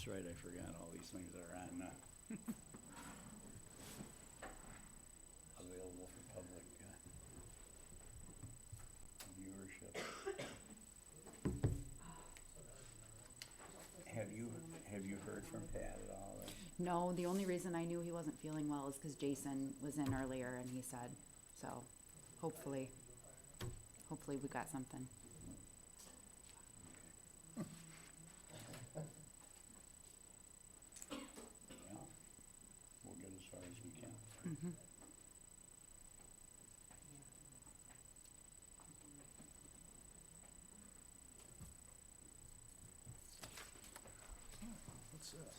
That's right, I forgot all these things are on, available for public, viewership. Have you heard from Pat at all? No, the only reason I knew he wasn't feeling well is because Jason was in earlier and he said, so hopefully we got something. Yeah, we'll get as far as we can. Mm-hmm. What's this?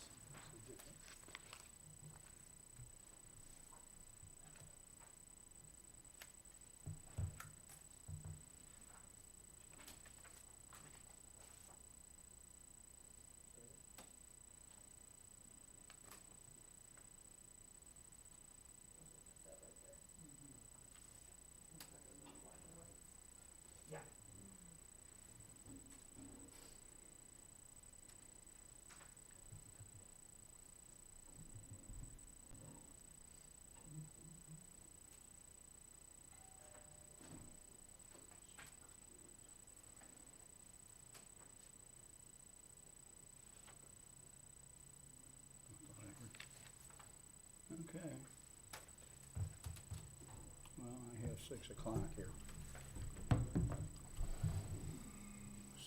Okay. Well, I have 6 o'clock here.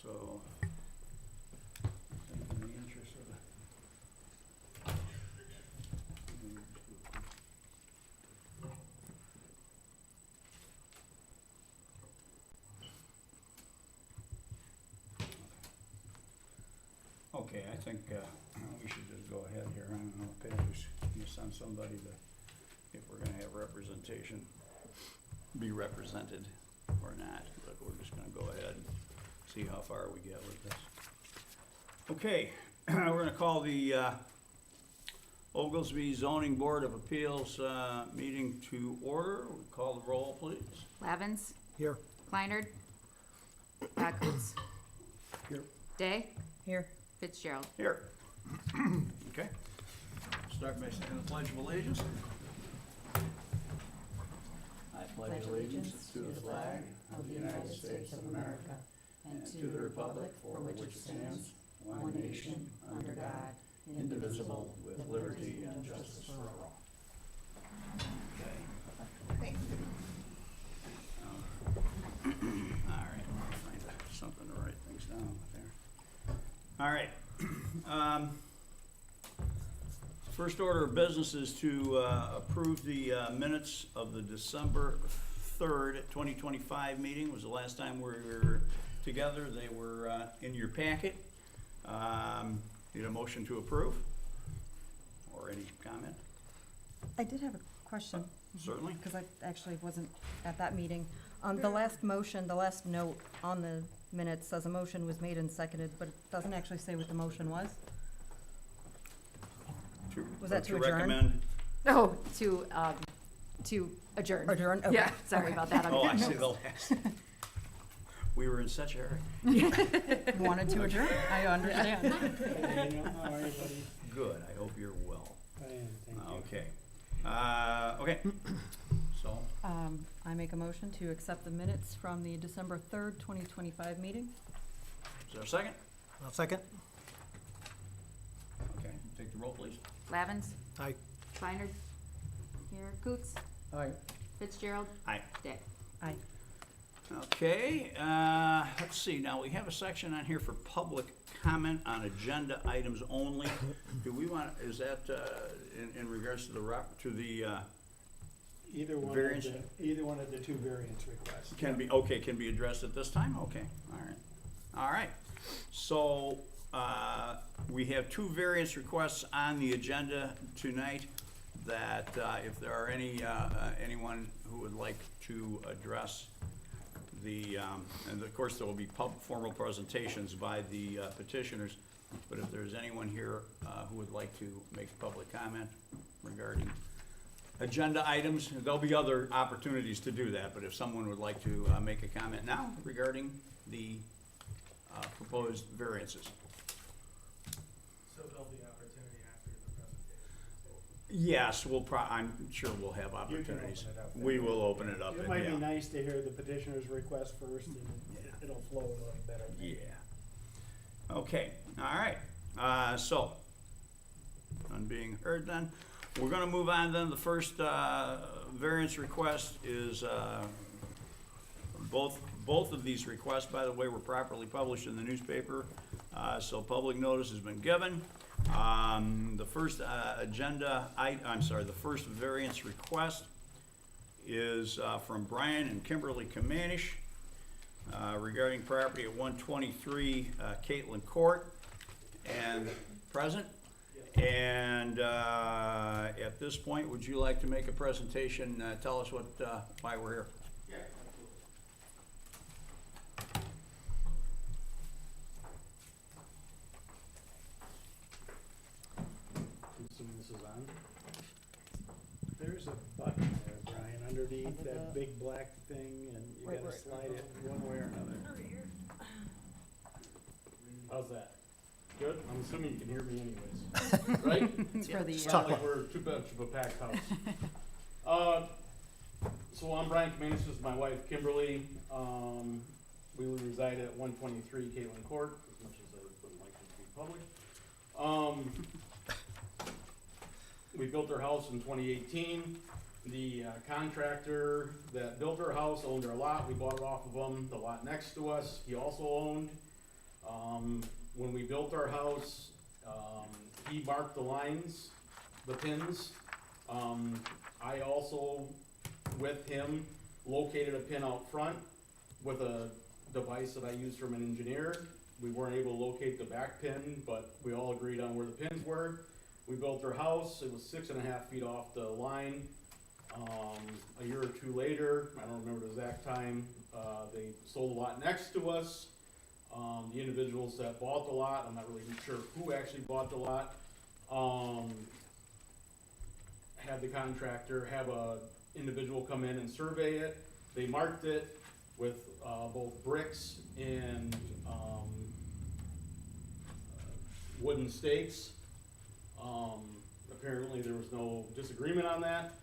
So, I think in the interest of okay, I think we should just go ahead here. I don't know, Pat, you send somebody to, if we're gonna have representation, be represented or not, but we're just gonna go ahead and see how far we get with this. Okay, we're gonna call the Oglesby Zoning Board of Appeals meeting to order. We call the roll, please. Lavins, Here. Kleinert, Coots, Here. Day, Here. Fitzgerald. Here. Okay. Start by saying the Pledge of Allegiance. I pledge allegiance to the flag of the United States of America and to the republic for which it stands, one nation, under God, indivisible, with liberty and justice for all. Okay. All right, I'll find something to write things down with there. All right. First order of business is to approve the minutes of the December 3rd, 2025 meeting. Was the last time we were together. They were in your packet. Need a motion to approve? Or any comment? I did have a question, Certainly. because I actually wasn't at that meeting. The last motion, the last note on the minutes says a motion was made and seconded, but it doesn't actually say what the motion was. Was that to adjourn? recommend? Oh, to adjourn. Adjourn? Okay. Yeah, sorry about that. Oh, I see the last. We were in such a hurry. You wanted to adjourn? I understand. Hey, you know, how are you, buddy? Good, I hope you're well. I am, thank you. Okay. Okay. So, I make a motion to accept the minutes from the December 3rd, 2025 meeting. is there a second? I'll second. Okay, take the roll, please. Lavins, Aye. Kleinert, here, Coots, Aye. Fitzgerald, Aye. Day. Aye. Okay, let's see, now we have a section on here for public comment on agenda items only. Do we want, is that, in regards to the, Either one of Variance? either one of the two variance requests. can be addressed at this time? Okay, all right. So, we have 2 variance requests on the agenda tonight that, if there are anyone who would like to address the, and of course, there will be formal presentations by the petitioners, but if there's anyone here who would like to make public comment regarding agenda items, there'll be other opportunities to do that, but if someone would like to make a comment now regarding the proposed variances. So there'll be opportunity after the presentation. Yes, I'm sure we'll have You can opportunities. open it up. We will open it up, It might be yeah. nice to hear the petitioner's request first, and it'll flow a little better. Yeah. Okay, all right, so, none being heard then, we're gonna move on then. The first, variance request is, both of these requests, by the way, were properly published in the newspaper, so public notice has been given. The first, the first variance request is, from Brian and Kimberly Kamanish, regarding property at 123 Caitlin Court, and present. And at this point, would you like to make a presentation? Tell us why we're here. Yeah, I'm assuming this is on. There's a button there, Brian, underneath Under that the- big black thing, and you Right gotta where it slide it one way or another. how's that? Good? I'm assuming you can hear me anyways, right? It's for the, It's Talk not like we're too much of a packed house. So I'm Brian Kamanis, this is my wife Kimberly. We would reside at 123 Caitlin Court, as much as I wouldn't like it to be public. We built our house in 2018. The contractor that built our house owned our lot. We bought it off of him. The lot next to us, he also owned. When we built our house, he marked the lines, the pins. I also, with him, located a pin out front with a device that I used from an engineer. We weren't able to locate the back pin, but we all agreed on where the pins were. We built our house, it was 6.5 feet off the line. A year or two later, I don't remember the exact time, they sold a lot next to us. The individuals that bought the lot, I'm not really sure who actually bought the lot, had the contractor have a individual come in and survey it. They marked it with both bricks and wooden stakes. Apparently there was no disagreement on that.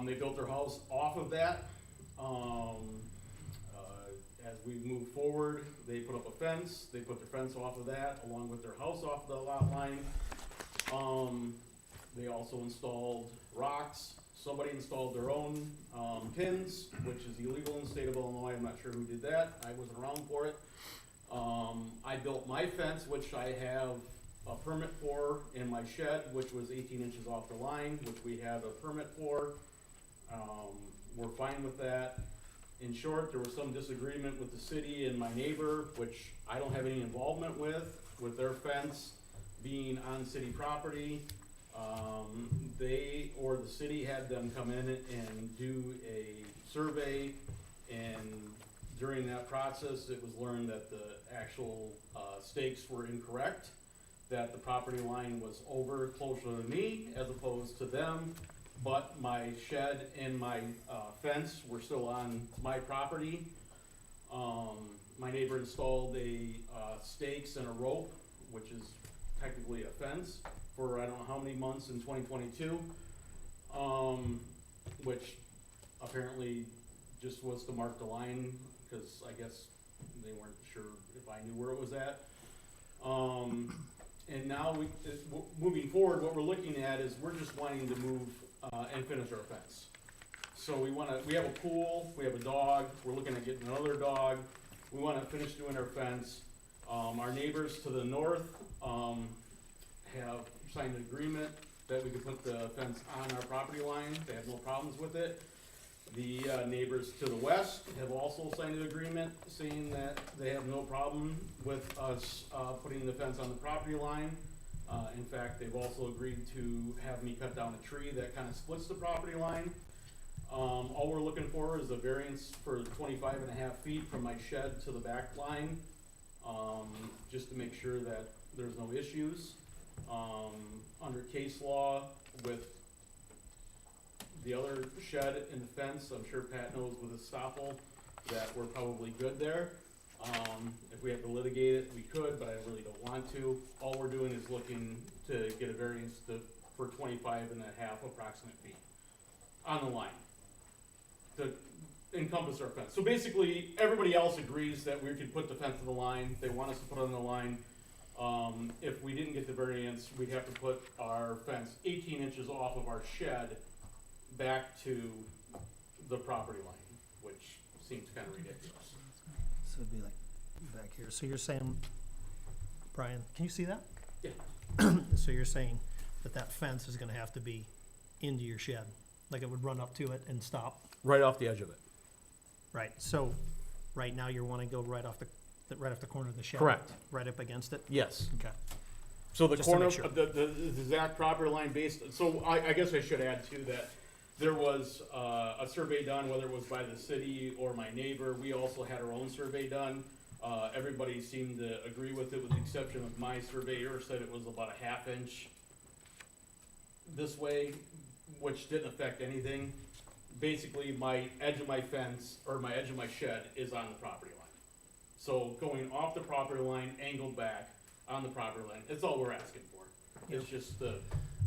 They built their house off of that. As we moved forward, they put up a fence. They put their fence off of that, along with their house off the lot line. They also installed rocks. Somebody installed their own pins, which is illegal in the state of Illinois. I'm not sure who did that. I wasn't around for it. I built my fence, which I have a permit for, in my shed, which was 18 inches off the line, which we have a permit for. We're fine with that. In short, there was some disagreement with the city and my neighbor, which I don't have any involvement with their fence being on city property. They or the city had them come in and do a survey, and during that process, it was learned that the actual stakes were incorrect, that the property line was over closer to me as opposed to them, but my shed and my fence were still on my property. My neighbor installed stakes and a rope, which is technically a fence, for I don't know how many months in 2022, which apparently just was to mark the line, because I guess they weren't sure if I knew where it was at. And now moving forward, what we're looking at is we're just wanting to move and finish our fence. So we have a pool, we have a dog, we're looking at getting another dog. We wanna finish doing our fence. Our neighbors to the north, have signed an agreement that we could put the fence on our property line. They have no problems with it. The neighbors to the west have also signed an agreement saying that they have no problem with us putting the fence on the property line. In fact, they've also agreed to have me cut down a tree that kind of splits the property line. All we're looking for is a variance for 25.5 feet from my shed to the back line, just to make sure that there's no issues. Under case law with the other shed and the fence, I'm sure Pat knows with estoppel that we're probably good there. If we have to litigate it, we could, but I really don't want to. All we're doing is looking to get a variance for 25.5 approximate feet on the line to encompass our fence. So basically, everybody else agrees that we could put the fence on the line. They want us to put it on the line. If we didn't get the variance, we'd have to put our fence 18 inches off of our shed back to the property line, which seems kind of ridiculous. So it'd be like back here. So you're saying, Brian, can you see that? Yeah. So you're saying that that fence is gonna have to be into your shed, like it would run up to it and stop? Right off the edge of it. Right, so right now you're wanting to go right off the corner of the shed? Correct. Right up against it? Yes. Okay. So the Just to corner, make sure. the exact property line based, so I guess I should add too that there was, a survey done, whether it was by the city or my neighbor. We also had our own survey done. Everybody seemed to agree with it, with the exception of my surveyor said it was about a 1/2 inch this way, which didn't affect anything. Basically, my edge of my fence, or my edge of my shed is on the property line. So going off the property line, angled back on the property line, that's all we're asking for. It's just to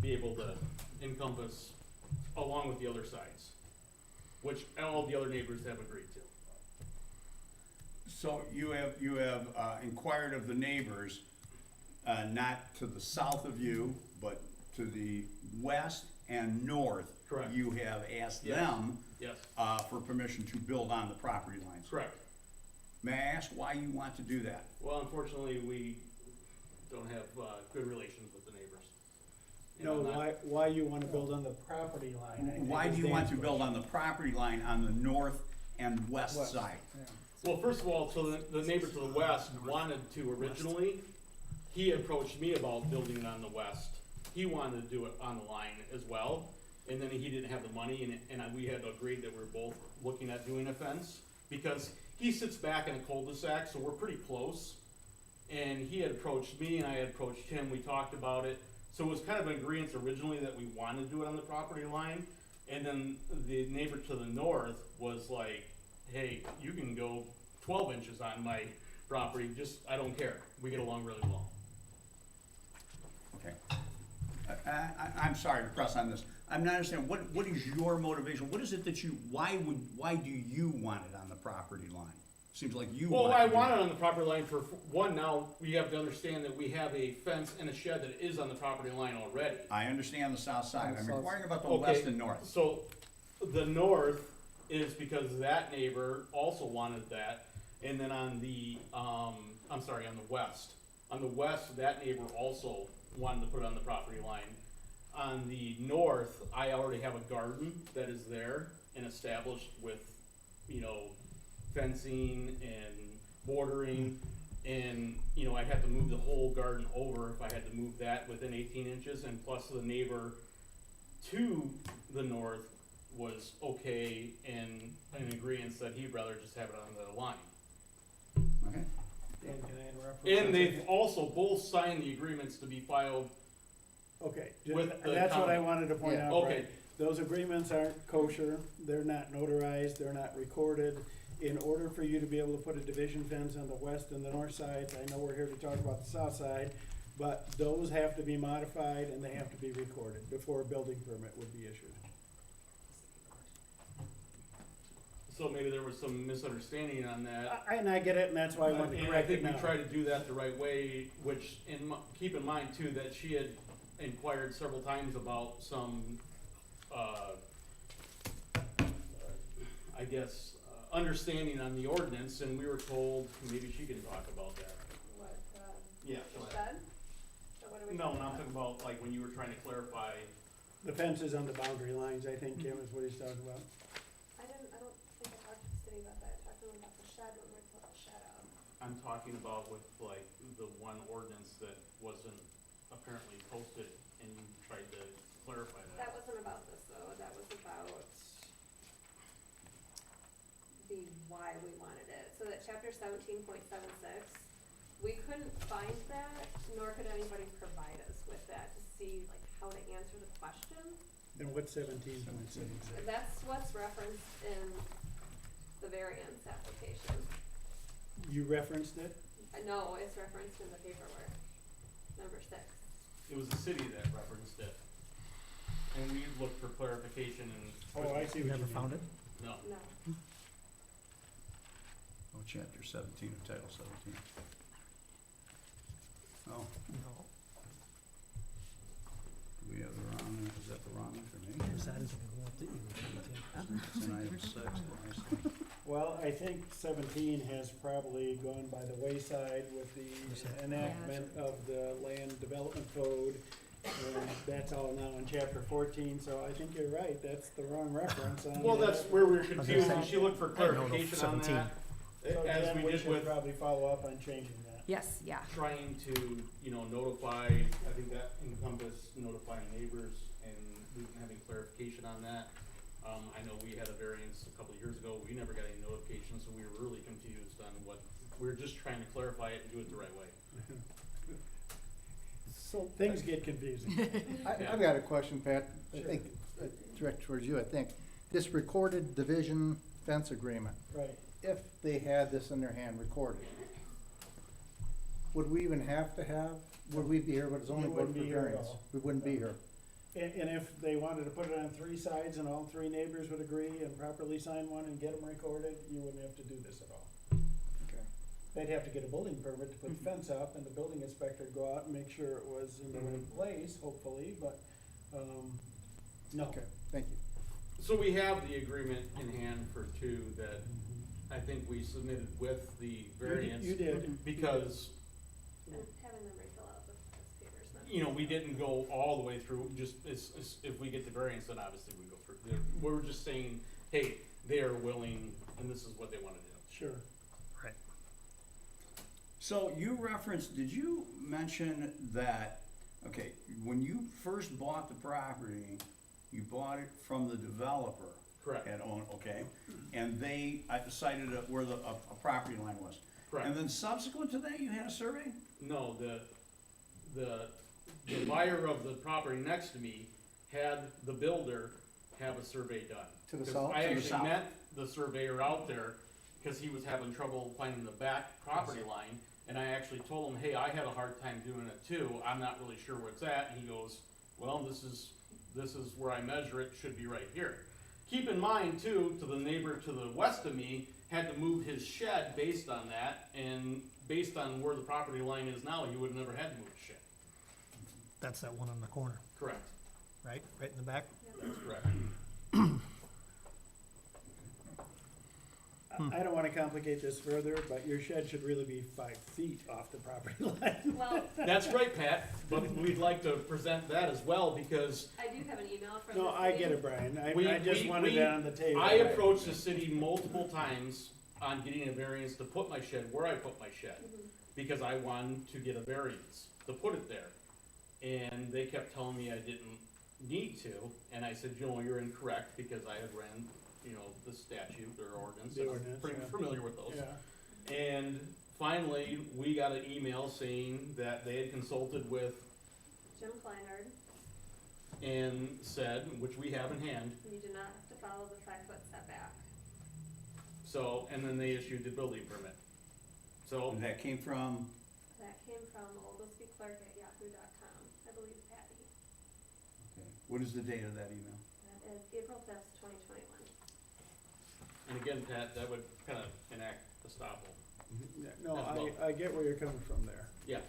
be able to encompass along with the other sides, which all the other neighbors have agreed to. So you have inquired of the neighbors, not to the south of you, but to the west and north. Correct. You have asked Yes. them Yes, for permission to build on the property lines. correct. May I ask why you want to do that? Well, unfortunately, we don't have, good relations with the neighbors. And No, I'm not- why you wanna build on the property line? I think Why is do you want to Dan's build on the property line on the north and west West. side? Well, first of all, so the neighbor to the west wanted to originally. He approached me about building it on the west. He wanted to do it on the line as well, and then he didn't have the money, and we had agreed that we were both looking at doing a fence, because he sits back in a cul-de-sac, so we're pretty close. And he had approached me, and I had approached him, we talked about it, so it was kind of an agreement originally that we wanted to do it on the property line. And then the neighbor to the north was like, hey, you can go 12 inches on my property, just, I don't care, we get along really well. Okay. I'm sorry to press on this. I'm not understanding, what is your motivation? What is it that why do you want it on the property line? Seems like you want Well, to I do want it. it on the property line for, one, now, we have to understand that we have a fence and a shed that is on the property line already. I understand the south side. I'm inquiring about the Okay, west and north. So, the north is because that neighbor also wanted that, and then on the, I'm sorry, on the west. On the west, that neighbor also wanted to put it on the property line. On the north, I already have a garden that is there and established with, fencing and bordering. And, I'd have to move the whole garden over if I had to move that within 18 inches, and plus the neighbor to the north was okay and in agreement that he'd rather just have it on the line. Okay. Dan, can I interrupt? for And 1 they've second? also both signed the agreements to be filed. Okay, with the that's what I county. wanted to point Yeah. out, Okay. right? Those agreements aren't kosher, they're not notarized, they're not recorded. In order for you to be able to put a division fence on the west and the north sides, I know we're here to talk about the south side, but those have to be modified and they have to be recorded before a building permit would be issued. So maybe there was some misunderstanding on that. And I get it, and that's why I wanted to And I correct think it we now. tried to do that the right way, which, keep in mind too, that she had inquired several times about some, I guess, understanding on the ordinance, and we were told, maybe she can talk about that. What, Yeah. the shed? Or what are we No, talking not about? talking about, like, when you were trying to clarify. The fences on the boundary lines, I think, Kim, is what he's talking about. I don't think I talked to the city about that, I talked to them about the shed when we put the shed up. I'm talking about with, like, the one ordinance that wasn't apparently posted, and you tried to clarify that. That wasn't about this though, that was about the why we wanted it. So that chapter 17.76, we couldn't find that, nor could anybody provide us with that to see like how to answer the question. Then what's 17.76? That's what's referenced in the variance application. You referenced it? No, it's referenced in the paperwork, number 6. It was the city that referenced it. And we looked for clarification and. Oh, I see You what you never mean. found it? No. No. Oh, chapter 17 of title 17. Oh, No. do we have the wrong, is that the wrong information? Because that isn't gonna go up to you. It's in item 6, I see. Well, I think 17 has probably gone by the wayside with What's that? the enactment of the land development code. And that's all now in chapter 14, so I think you're right, that's the wrong reference on. Well, that's where we were confused, saying- and she looked for I don't know, clarification on 17. that. So As then we we did should with probably follow up on changing that. Yes, yeah. trying to, notify, I think that encompassed notifying neighbors and having clarification on that. I know we had a variance a couple of years ago, we never got any notification, so we were really confused on what, we were just trying to clarify it and do it the right way. So, Things get confusing. I've got a question, Pat, I Sure. think, direct towards you, I think. This recorded division fence agreement, Right. if they had this in their hand recorded, would we even have to have, would we be here, but it's only You good wouldn't for be here at variance? all. We wouldn't be here. And if they wanted to put it on 3 sides and all 3 neighbors would agree and properly sign one and get them recorded, you wouldn't have to do this at all. Okay. They'd have to get a building permit to put the fence up, and the building inspector would go out and make sure it was in the right place, hopefully, but, no. Okay, thank you. So we have the agreement in hand for 2 that I think we submitted with the variance. You did. Because, And having them refill out the papers. Not we didn't go all the way through, just, if we get the variance, then obviously we go through. We're just saying, hey, they are willing, and this is what they wanna do. Sure. Right. So you referenced, did you mention that, okay, when you first bought the property, you bought it from the developer? Correct. Had owned, okay, and they cited where a property line was. Correct. And then subsequent to that, you had a survey? No, the buyer of the property next to me had the builder have a survey done. To the 'Cause south? I To the actually south. met the surveyor out there, cause he was having trouble finding the back property line. And I actually told him, hey, I had a hard time doing it too, I'm not really sure where it's at, and he goes, well, this is where I measure it, should be right here. Keep in mind too, to the neighbor to the west of me, had to move his shed based on that, and based on where the property line is now, he would have never had to move his shed. That's that one on the corner, Correct. right? Right in the back? That's correct. I don't wanna complicate this further, but your shed should really be 5 feet off the property line. Well, That's right, Pat, but we'd like to present that as well, because I do have an email from the No, I city. get it, Brian, We- I just we- wanted we- it on the table. I approached the city multiple times on getting a variance to put my shed where I put my shed, because I wanted to get a variance to put it there. And they kept telling me I didn't need to, and I said, you're incorrect, because I had ran, the statute or ordinance, The and I'm ordinance, pretty yeah. familiar with those. Yeah, And finally, we got an email saying that they had consulted with Jim Kleinard, and said, which we have in hand, you do not have to follow the 5-foot setback. so, and then they issued the building permit. So, And that came from, That came from oldlestyclerk@yahoo.com, I believe Patty. okay, what is the date of that email? That is April 5th, 2021. and again, Pat, that would kind of enact estoppel. Yeah, no, As well. I get where you're coming from there. Yeah,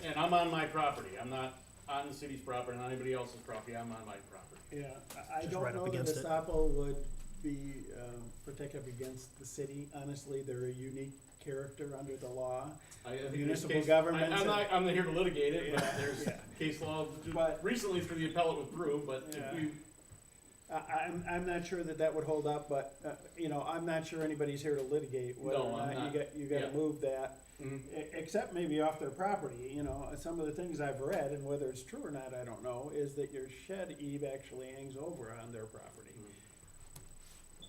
and I'm on my property, I'm not on the city's property, not anybody else's property, I'm on my property. Yeah, I Just don't right up know that against it. Estoppel would be protective against the city. Honestly, they're a unique character under the law. I think there's Municipal case- governments I'm not, I'm not here to litigate it, but Yeah, there's yeah. case law, But- recently through the appellate withdrew, but if Yeah. we, I'm not sure that would hold up, but, I'm not sure anybody's here to litigate whether No, or I'm not not. you gotta Yeah. move that. mhm. Except maybe off their property, some of the things I've read, and whether it's true or not, I don't know, is that your shed eave actually hangs over on their property.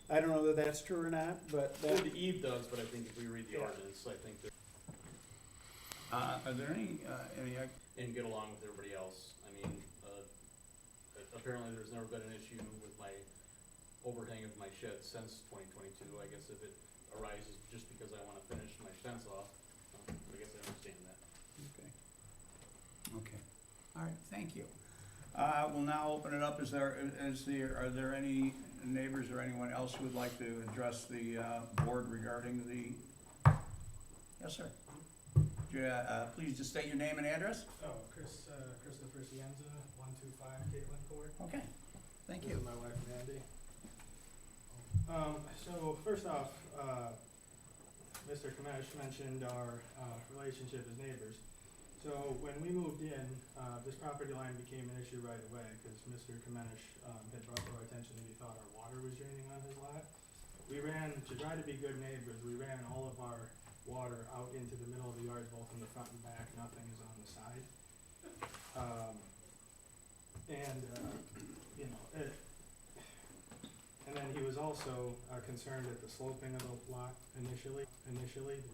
I don't know that that's true or not, but Well, that, the Eve does, but I think if we read the Yeah. ordinance, I think that, Are there any, and get along with everybody else, I mean, apparently there's never been an issue with my overhang of my shed since 2022, I guess if it arises just because I wanna finish my fence off. I guess I understand that. Okay. Okay, all right, thank you. We'll now open it up. Are there any neighbors or anyone else who would like to address the board regarding the, yes, sir? Please just state your name and address. Christopher Cienza, 125 Caitlin Court. Okay, thank This you. is my wife Mandy. So first off, Mr. Kamesh mentioned our relationship as neighbors. So when we moved in, this property line became an issue right away because Mr. Kamesh had brought to our attention that he thought our water was draining on his lot. We ran, to try to be good neighbors, we ran all of our water out into the middle of the yard, both in the front and back. Nothing is on the side. And then he was also concerned at the sloping of the lot initially,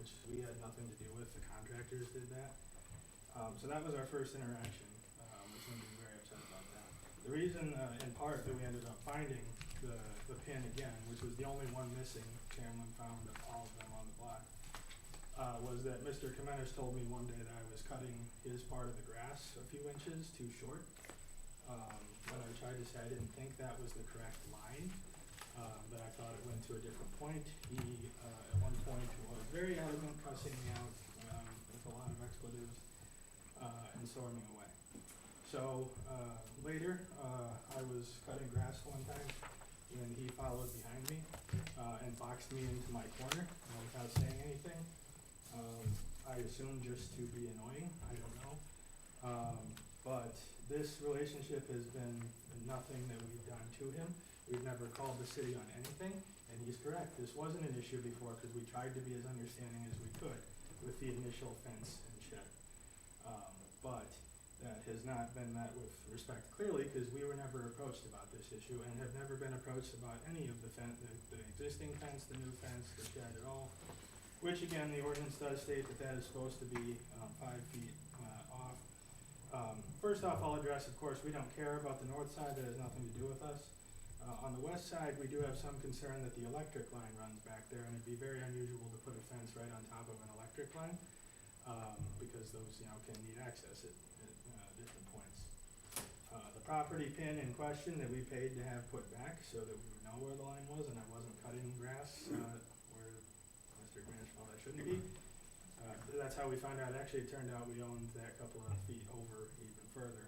which we had nothing to do with. The contractors did that. So that was our first interaction, which made me very upset about that. The reason, in part, that we ended up finding the pin again, which was the only one missing, Chamlin found of all of them on the block, was that Mr. Kamenis told me one day that I was cutting his part of the grass a few inches too short. When I tried to say I didn't think that was the correct line, that I thought it went to a different point. He, at one point, was very adamant, cussing me out with a lot of expletives, and soaring me away. So later, I was cutting grass one time, and he followed behind me and boxed me into my corner without saying anything. I assume just to be annoying, I don't know. But this relationship has been nothing that we've done to him. We've never called the city on anything, and he's correct. This wasn't an issue before because we tried to be as understanding as we could with the initial fence and shed. But that has not been met with respect clearly because we were never approached about this issue and have never been approached about any of the existing fence, the new fence, the shed at all. Which again, the ordinance does state that that is supposed to be 5 feet off. First off, I'll address, of course, we don't care about the north side. That has nothing to do with us. On the west side, we do have some concern that the electric line runs back there, and it'd be very unusual to put a fence right on top of an electric line, because those, can need access at different points. The property pin in question that we paid to have put back so that we would know where the line was, and I wasn't cutting grass where Mr. Granish felt I shouldn't be. That's how we found out. Actually, it turned out we owned that couple of feet over even further,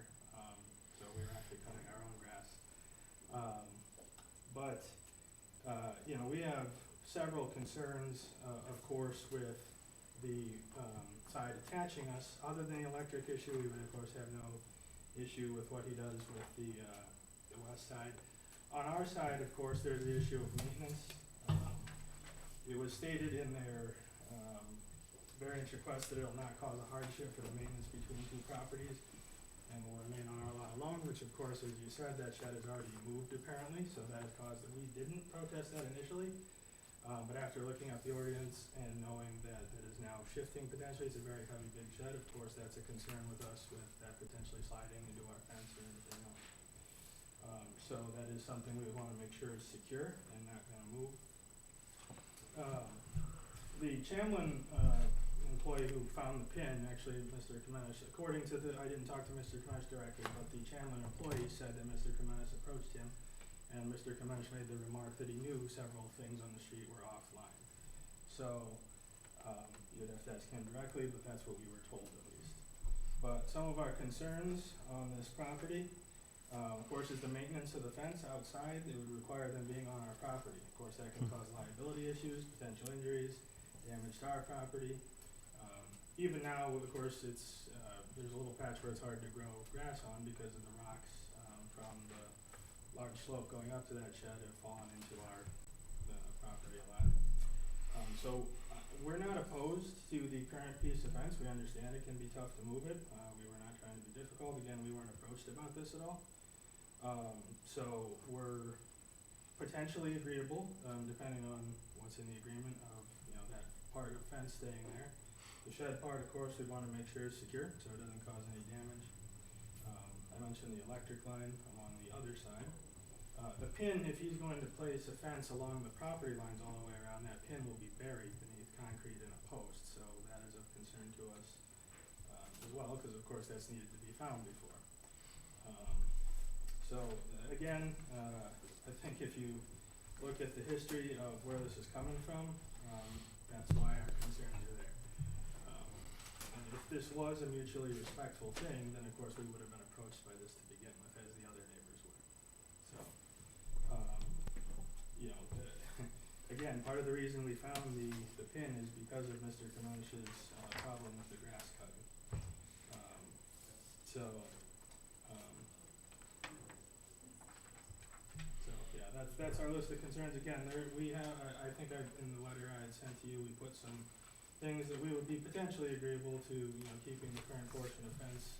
so we were actually cutting our own grass. But we have several concerns, of course, with the side attaching us. Other than the electric issue, we would, of course, have no issue with what he does with the west side. On our side, of course, there's the issue of maintenance. It was stated in their variance request that it will not cause a hardship for the maintenance between two properties and will remain on our lot alone, which of course, as you said, that shed has already moved apparently, so that has caused that we didn't protest that initially. But after looking at the ordinance and knowing that it is now shifting potentially, it's a very heavy, big shed, of course, that's a concern with us with that potentially sliding into our fence or anything else. So that is something we want to make sure is secure and not gonna move. The Chamlin employee who found the pin, actually, Mr. Kamenis, according to I didn't talk to Mr. Kamenis directly, but the Chamlin employee said that Mr. Kamenis approached him, and Mr. Kamenis made the remark that he knew several things on the street were offline. So, you'd have to ask him directly, but that's what we were told at least. But some of our concerns on this property, of course, is the maintenance of the fence outside. It would require them being on our property. Of course, that can cause liability issues, potential injuries, damage to our property. Even now, of course, it's there's a little patch where it's hard to grow grass on because of the rocks from the large slope going up to that shed have fallen into the property a lot. So we're not opposed to the current piece of fence. We understand it can be tough to move it. We were not trying to be difficult. Again, we weren't approached about this at all. So we're potentially agreeable, depending on what's in the agreement of that part of fence staying there. The shed part, of course, we want to make sure is secure so it doesn't cause any damage. I mentioned the electric line along the other side. The pin, if he's going to place a fence along the property lines all the way around, that pin will be buried beneath concrete in a post. So concern to us, as well, because of course that's needed to be found before. Again, I think if you look at the history of where this is coming from, that's why our concerns are there. And if this was a mutually respectful thing, then of course we would have been approached by this to begin with, as the other neighbors were. So, again, part of the reason we found the pin is because of Mr. Kamonish's problem with the grass cutting. That's our list of concerns. Again, I think in the letter I had sent to you, we put some things that we would be potentially agreeable to, keeping the current portion of fence,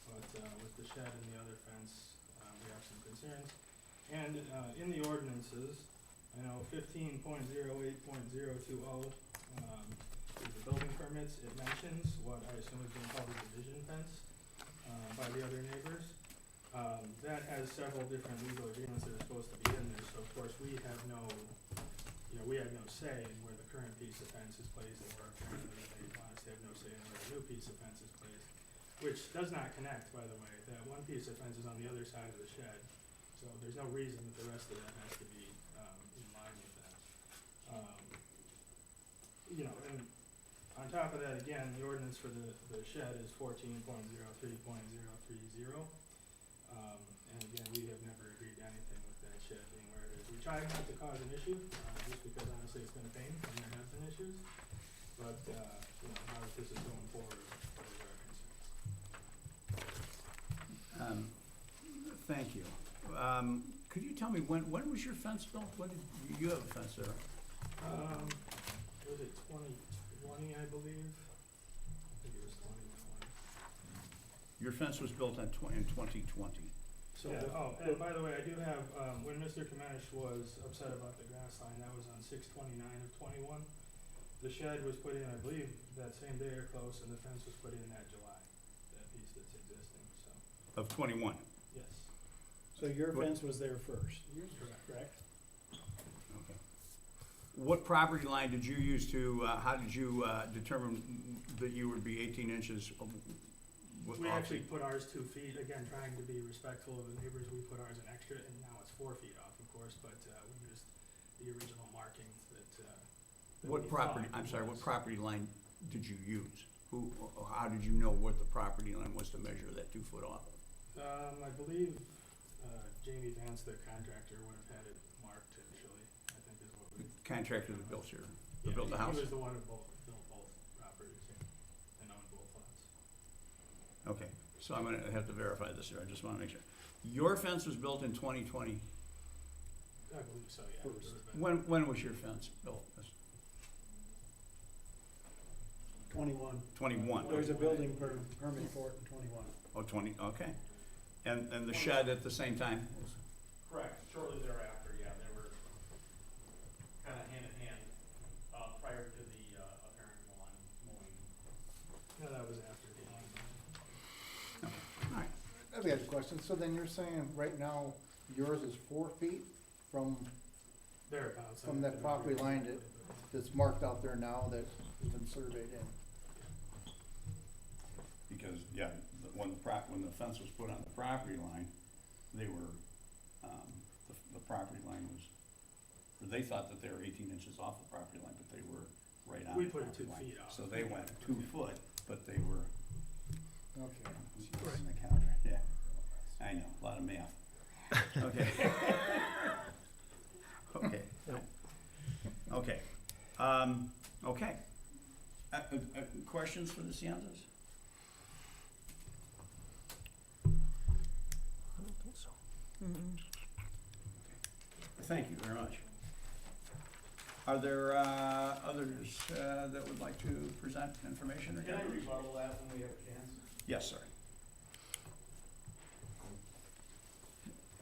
but, with the shed and the other fence, we have some concerns. And, in the ordinances, I know 15.08.020, is the building permits, it mentions what I assume is being called a division fence, by the other neighbors. That has several different legal agreements that are supposed to be in there, so of course we have no say in where the current piece of fence is placed, or apparently they want us to have no say in where the new piece of fence is placed, which does not connect, by the way. That one piece of fence is on the other side of the shed, so there's no reason that the rest of that has to be, in line with that. And on top of that, again, the ordinance for the shed is 14.03.030. And again, we have never agreed to anything with that shed being where it is. We try not to cause an issue, just because honestly it's been a pain and there have been issues. But, now that this is going forward, those are our concerns. Thank you. Could you tell me, when was your fence built? When did, you have a fence there? Was it 2020, I believe? I think it was 2020. Your fence was built in 2020. So, And by the way, I do have, when Mr. Kamenish was upset about the grass line, that was on 6/29/21. The shed was put in, I believe, that same day or close, and the fence was put in that July, that piece that's existing, so, Of 21. yes. so your What- fence was there first, Correct. correct? Okay. What property line did you use to, how did you determine that you would be 18 inches of? We actually put ours 2 feet, again, trying to be respectful of the neighbors, we put ours an extra, and now it's 4 feet off, of course, but, we used the original markings that What we property, thought I'm sorry, what was. property line did you use? How did you know what the property line was to measure that 2 foot off? I believe, Jamie Vance, the contractor, would have had it marked initially, I think is what we. Contractor that built your, Yeah, that built the house? He was the one who built both properties and owned both lots. Okay, so I'm gonna have to verify this here, I just wanna make sure. Your fence was built in 2020. I believe so, yeah. There First. would've been- When was your fence built? 21. 21. There's a building permit for it in 21. Oh, 20, okay. And the shed at the same time? Correct, shortly thereafter, yeah, they were kind of hand in hand, prior to the, apparent lawn mowing. No, that was after the line. All right. I've got a question. So then you're saying right now yours is 4 feet from, Thereabouts. from that property line that's marked out there now that's been surveyed in? Because, yeah, when the fence was put on the property line, they were, the property line was, or they thought that they were 18 inches off the property line, but they were right on We the put it property 2 line. feet off. So they went 2 foot, but they were, Okay. in the counter, yeah. I know, a lot of math. Okay. Okay. Okay. Okay. Questions for the Cianzas? I don't think so. Thank you very much. Are there others that would like to present information or Can I comments? rebuttal that when we have a chance? Yes, sir.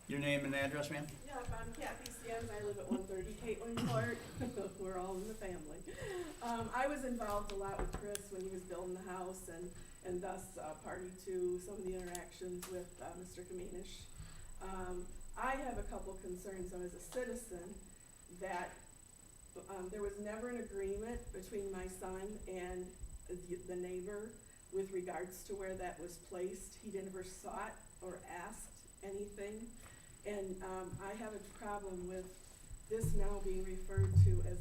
Your name and address, ma'am? Yeah, I'm Kathy Sims, I live at 130 Caitlin Court, we're all in the family. I was involved a lot with Chris when he was building the house and thus party to some of the interactions with Mr. Kamenish. I have a couple concerns, so as a citizen, that there was never an agreement between my son and the neighbor with regards to where that was placed. He never sought or asked anything. And, I have a problem with this now being referred to as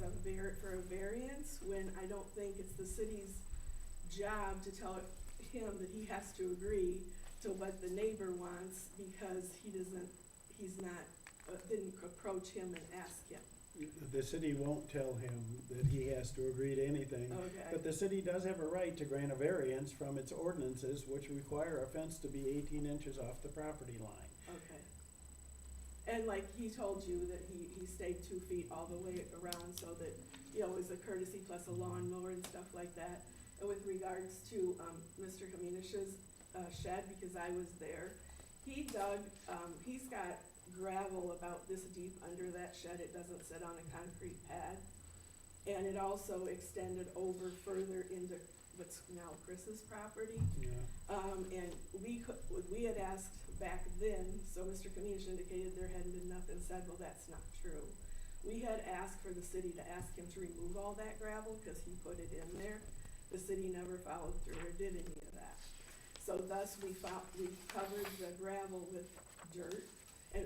for a variance, when I don't think it's the city's job to tell him that he has to agree to what the neighbor wants, because didn't approach him and ask him. The city won't tell him that he has to agree to anything. Okay. But the city does have a right to grant a variance from its ordinances, which require a fence to be 18 inches off the property line. Okay. And like he told you that he stayed 2 feet all the way around, so that, you know, it was a courtesy plus a lawnmower and stuff like that. And with regards to, Mr. Kaminish's, shed, because I was there, he dug, he's got gravel about this deep under that shed. It doesn't sit on a concrete pad. And it also extended over further into what's now Chris's property. Yeah. And we had asked back then, so Mr. Kaminish indicated there hadn't been nothing said. Well, that's not true. We had asked for the city to ask him to remove all that gravel because he put it in there. The city never followed through or did any of that. So thus we covered the gravel with dirt and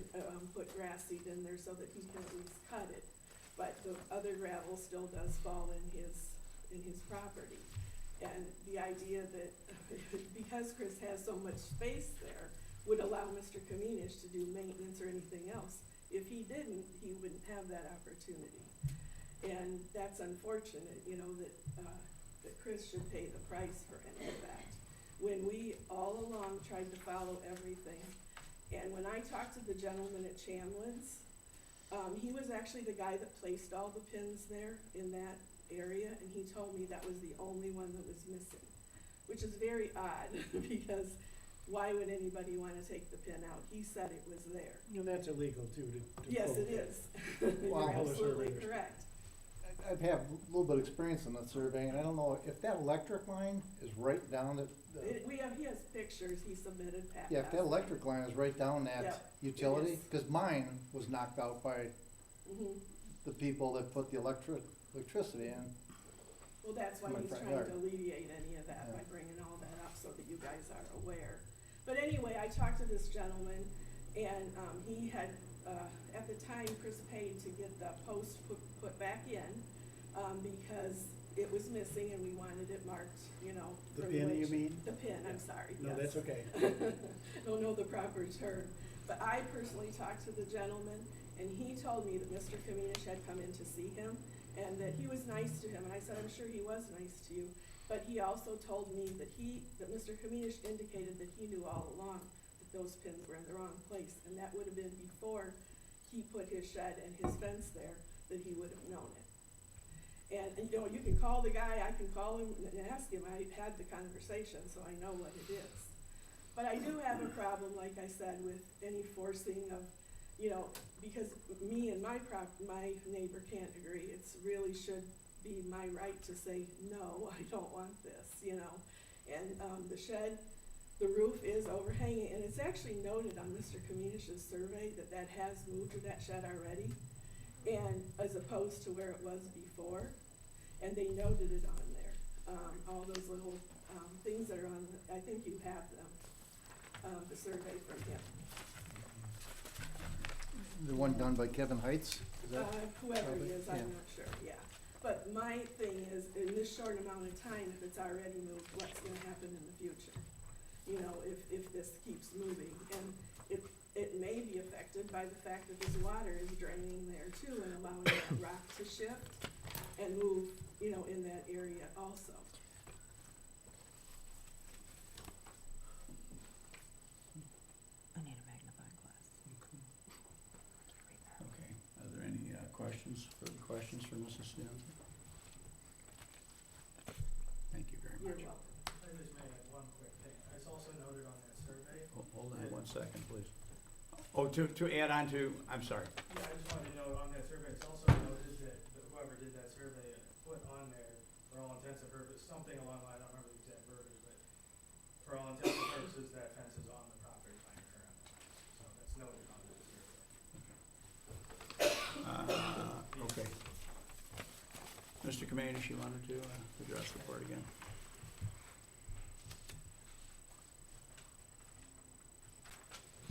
put grass seed in there so that he can at least cut it. But the other gravel still does fall in his property. And the idea that because Chris has so much space there would allow Mr. Kaminish to do maintenance or anything else. If he didn't, he wouldn't have that opportunity. And that's unfortunate, you know, that Chris should pay the price for any of that. When we all along tried to follow everything, and when I talked to the gentleman at Chamlin's, he was actually the guy that placed all the pins there in that area, and he told me that was the only one that was missing, which is very odd, because why would anybody wanna take the pin out? He said it was there. And that's illegal too, to Yes, pull it it. is. Wow. You're absolutely Surveyors. correct. I've had a little bit of experience in the surveying, and I don't know if that electric line is right down the, He has pictures he submitted, Pat. yeah, if that electric line is right down Yep, that utility, is. cause mine was knocked out by Mhm. the people that put the electricity in. Well, that's why in my he's front trying yard. to alleviate any of that by Yeah. bringing all that up so that you guys are aware. But anyway, I talked to this gentleman, and, he had, at the time, Chris paid to get the post put back in, because it was missing and we wanted it marked, you know. The for pin, you which- mean? The pin, I'm sorry, No, yes. that's okay. Don't know the proper term. But I personally talked to the gentleman, and he told me that Mr. Kaminish had come in to see him, and that he was nice to him, and I said, I'm sure he was nice to you. But he also told me that Mr. Kaminish indicated that he knew all along that those pins were in the wrong place, and that would have been before he put his shed and his fence there, that he would have known it. And, you know, you can call the guy, I can call him and ask him, I had the conversation, so I know what it is. But I do have a problem, like I said, with any forcing of, you know, because me and my neighbor can't agree. It's really should be my right to say, no, I don't want this, you know. And, the shed, the roof is overhanging, and it's actually noted on Mr. Kaminish's survey that has moved to that shed already, and as opposed to where it was before, and they noted it on there. All those little, things that are on, I think you have them, the survey from him. The one done by Kevin Heights, is that? Whoever he probably? is, I'm Yeah. not sure, yeah. But my thing is, in this short amount of time, if it's already moved, what's gonna happen in the future? You know, if this keeps moving, and it may be affected by the fact that this water is draining there too, and allowing that rock to shift and move, you know, in that area also. I need a magnifying glass. Okay, are there any further questions for Mrs. Stanza? Thank you very You're much. welcome. I just made one quick thing. It's also noted on that survey. Hold on 1 second, please. Oh, to add on to, I'm sorry. Yeah, I just wanted to note on that survey, it's also noted that whoever did that survey put on there, for all intents and purposes, something along the line, I don't remember the exact verbiage, but for all intents and purposes, that fence is on the property line currently. So that's noted on that survey. Okay. Mr. Kamanish, you wanted to address the board again?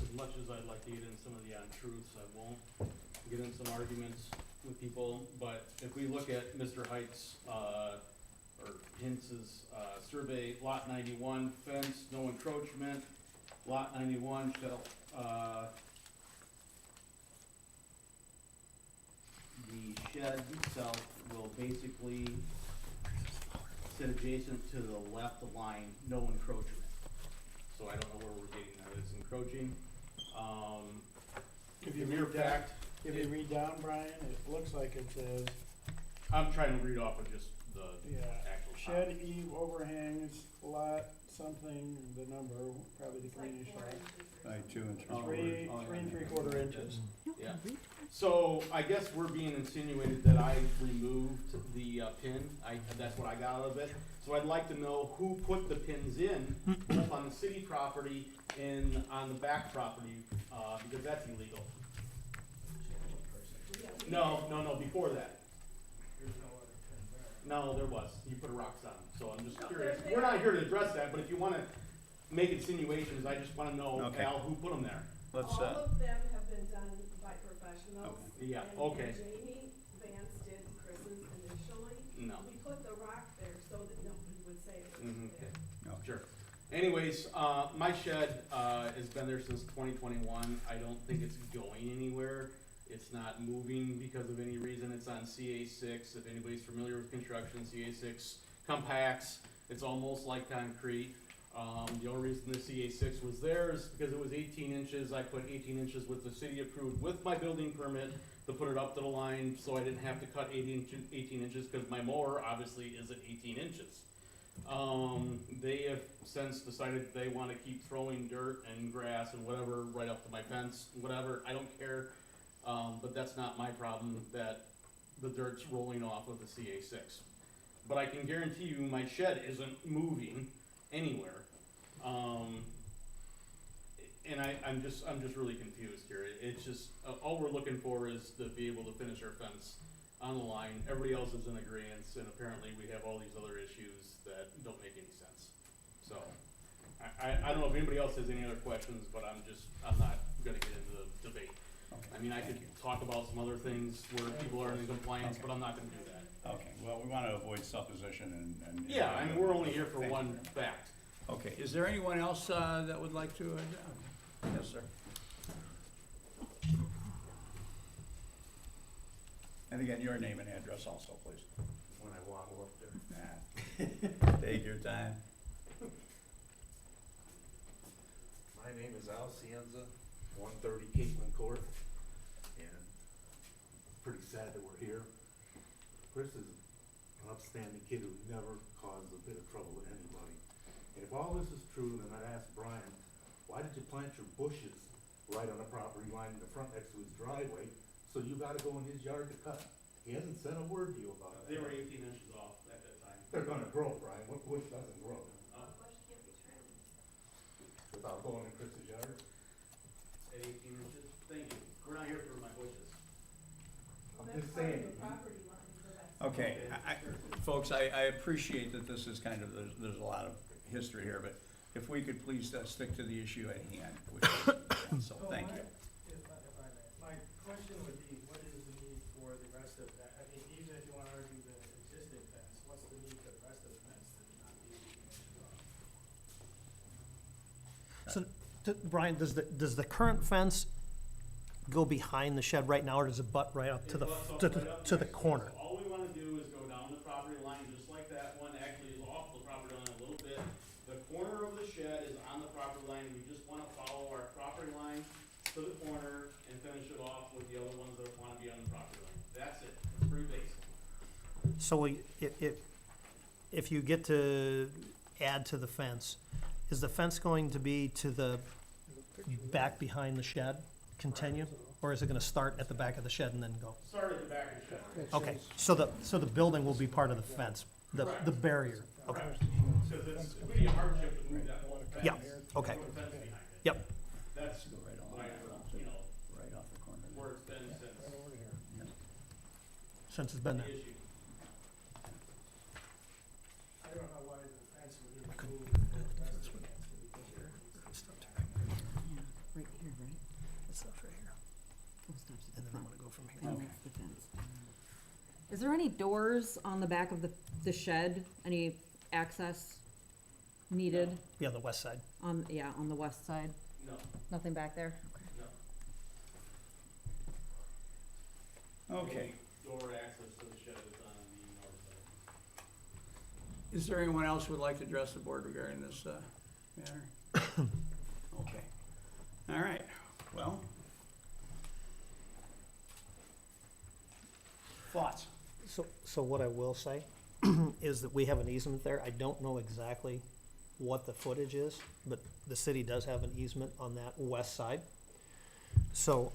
as much as I'd like to get in some of the untruths, I won't get in some arguments with people, but if we look at Mr. Height's, or Hintz's, survey, lot 91, fence, no encroachment, lot 91 shall, the shed itself will basically sit adjacent to the left line, no encroachment. So I don't know where we're getting that, it's encroaching. If The you mere read down, fact, if you read down, Brian, it looks like it says, I'm trying to read off of just the yeah, actual top. shed eve overhangs lot something, the number, probably the It's like greenish 4 lot. inches. Like 2 and 3. Oh, Three, oh, yeah. 3 3/4 inches. Yeah. So I guess we're being insinuated that I removed the pin. That's what I got out of it. So I'd like to know who put the pins in, both on the city property and on the back property, because that's illegal. No, before that. No, there was. You put rocks on them. So I'm just curious. We're not here to address that, but if you wanna make insinuations, I just wanna know, Okay. Al, who put them there? Let's, All of them have been done by professionals. Yeah, and okay. Jamie Vance did Chris's initially. No. We put the rock there so that nobody would say it was Mhm. there. no. Sure. Anyways, my shed, has been there since 2021. I don't think it's going anywhere. It's not moving because of any reason. It's on CA6. If anybody's familiar with construction, CA6 compacts. It's almost like concrete. The only reason the CA6 was there is because it was 18 inches. I put 18 inches with the city approved with my building permit to put it up to the line, so I didn't have to cut 18 inches, because my mower obviously isn't 18 inches. They have since decided they wanna keep throwing dirt and grass and whatever right up to my fence, whatever, I don't care. But that's not my problem, that the dirt's rolling off of the CA6. But I can guarantee you, my shed isn't moving anywhere. And I'm just really confused here. It's just, all we're looking for is to be able to finish our fence on the line. Everybody else is in agreement, and apparently we have all these other issues that don't make any sense. So, I don't know if anybody else has any other questions, but I'm not gonna get into the debate. I mean, I could talk about some other things where people are in compliance, but I'm not gonna do that. Okay, well, we want to avoid supposition and. Yeah, I mean, we're only here for one fact. Okay, is there anyone else that would like to? Yes, sir. And again, your name and address also, please. When I waddle up there. Nah. Take your time. My name is Al Cienza, 130 Caitlin Court, and pretty sad that we're here. Chris is an upstanding kid who never caused a bit of trouble with anybody. And if all this is true, then I'd ask Brian, why did you plant your bushes right on the property line in the front next to his driveway, so you gotta go in his yard to cut? He hasn't said a word to you about that. They were 18 inches off at that time. They're gonna grow, Brian. What bush doesn't grow? Bush can't be trimmed. Without going in Chris's yard? At 18 inches? Thank you. We're not here for my bushes. I'm That's just part of saying. the property line, so that's. Okay, folks, I appreciate that this is kind of, there's a lot of history here, but if we could please stick to the issue at hand, which is, so, thank you. If I may, my question would be, what is the need for the rest of that? I mean, even if you wanna argue the existing fence, what's the need for the rest of the fence to not be 18 inches off? So, Brian, does the current fence go behind the shed right now, or does it butt right up to the, It butts up to right the, up to the next it. corner? So all we wanna do is go down the property line, just like that one actually is off the property line a little bit. The corner of the shed is on the property line, we just wanna follow our property line to the corner and finish it off with the other ones that wanna be on the property line. That's it, it's pretty basic. So if you get to add to the fence, is the fence going to be to the back behind the shed, continue? Or is it gonna start at the back of the shed and then go? Start at the back of the shed. Okay, so the building will be part of the fence, the barrier, okay, Cause it's really a hardship to move that whole fence. Yeah, okay. Put a fence behind it. Yep. That's Go right on, why, you know, right off the corner. where it's been since since it's been the there. issue. I don't know why the fence would even move for the rest of the fence to be bigger. right here, right? That stuff's right here, Oh, stops at and the then I'm front. gonna go from here. And that's the fence. Is there any doors on the back of the shed? Any access needed Yeah, the west side. on, yeah, on the west side? No, Nothing back there? no. Okay. Door access to the shed is on the north side. Is there anyone else who would like to address the board regarding this matter? Okay. All right, well. Thoughts? So what I will say is that we have an easement there. I don't know exactly what the footage is, but the city does have an easement on that west side. So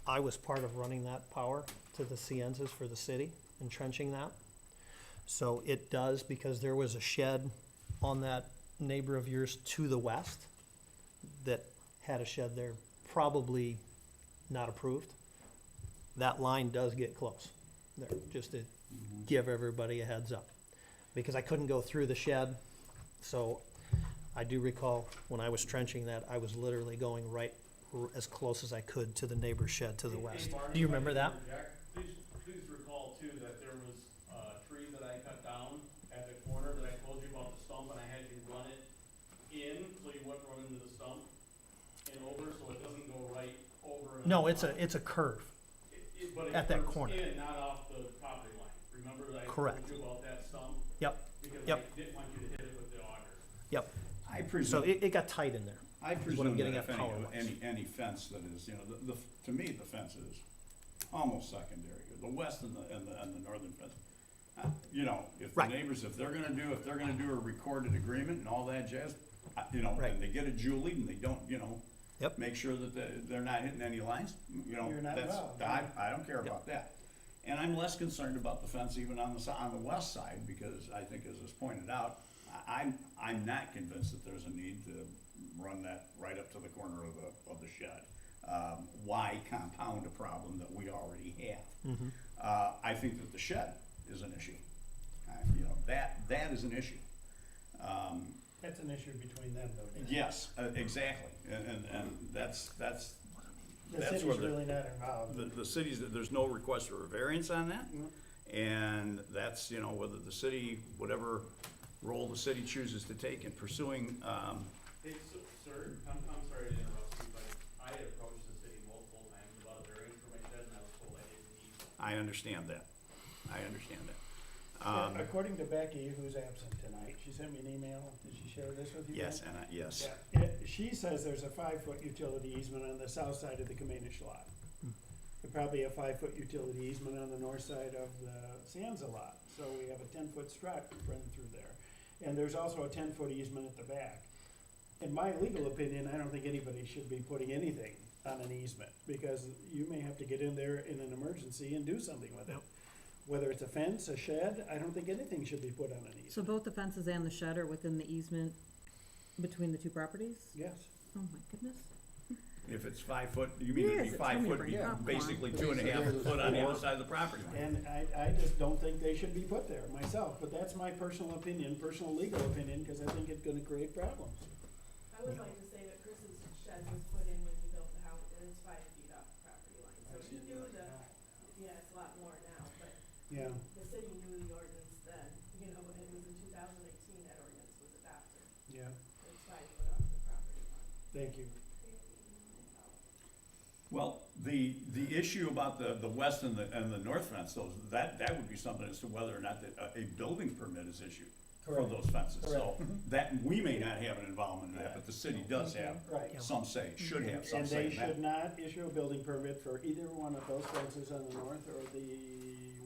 I was part of running that power to the Cienzas for the city and trenching that. So it does, because there was a shed on that neighbor of yours to the west that had a shed there, probably not approved. That line does get close there, just to give everybody a heads up. Because I couldn't go through the shed, so I do recall when I was trenching that, I was literally going right as close as I could to the neighbor's shed to the west. Do you remember that? Please recall too that there was a tree that I cut down at the corner that I told you about the stump, and I had you run it in, so you wouldn't run into the stump and over, so it doesn't go right over. and No, it's on. a curve. But it at that curves corner. in, not off the property line. Remember that I Correct. told you about that stump? Yep, Because Yep. I didn't want you to hit it with the auger. yep. I So presume, it got tight in there. I what I'm presume that getting if at power-wise. any fence that is, you know, to me, the fence is almost secondary. The west and the northern fence. You know, if the Right. neighbors, if they're gonna do a recorded agreement and all that jazz, you know, Right. and they get a Julie and they don't, you know, Yep. make sure that they're not hitting any lines, you know, You're not that's, involved. I don't care about that. And I'm less concerned about the fence even on the west side, because I think as is pointed out, I'm not convinced that there's a need to run that right up to the corner of the shed. Why compound a problem that we already have? I think that the shed is an issue. You know, that is an issue. That's an issue between them though. Dan. Yes, exactly, and that's The where city's the- really not involved. the city's, there's no request for a variance on that. No. And that's, you know, whether the city, whatever role the city chooses to take in pursuing, Hey, sir, I'm sorry to interrupt you, but I approached the city multiple times about a variance for my shed, and I was told I didn't need one. I understand that. Yeah, according to Becky, who's absent tonight, she sent me an email. Did she share this with you? Yes, Dan? and yes. Yeah, she says there's a 5-foot utility easement on the south side of the Kamenish lot. And probably a 5-foot utility easement on the north side of the Cienza lot. So we have a 10-foot strip running through there. And there's also a 10-foot easement at the back. In my legal opinion, I don't think anybody should be putting anything on an easement, because you may have to get in there in an emergency and do something with it. Yep. Whether it's a fence, a shed, I don't think anything should be put on an easement. So both the fences and the shed are within the easement between the two properties? Yes. Oh my goodness. If it's 5 foot, you mean it'd Yes, be it's 5 only foot, for be popcorn. basically 2.5 foot on the other side of the property line. And I just don't think they should be put there myself, but that's my personal opinion, personal legal opinion, because I think it's gonna create problems. I would like to say that Chris's shed was put in when he built the house, and it's 5 feet off the property line, so he knew yeah, it's a lot more now, but Yeah, the city knew the ordinance then, you know, when it was in 2018, that ordinance was adopted. yeah, It's 5 foot off the property line. thank you. Well, the issue about the west and the north fence, those, that would be something as to whether or not that a building permit is issued for Correct. those fences. So Correct. that, we may not have an involvement in that, but the city does have, Right. some say, should have some And say they in that. should not issue a building permit for either one of those fences on the north or the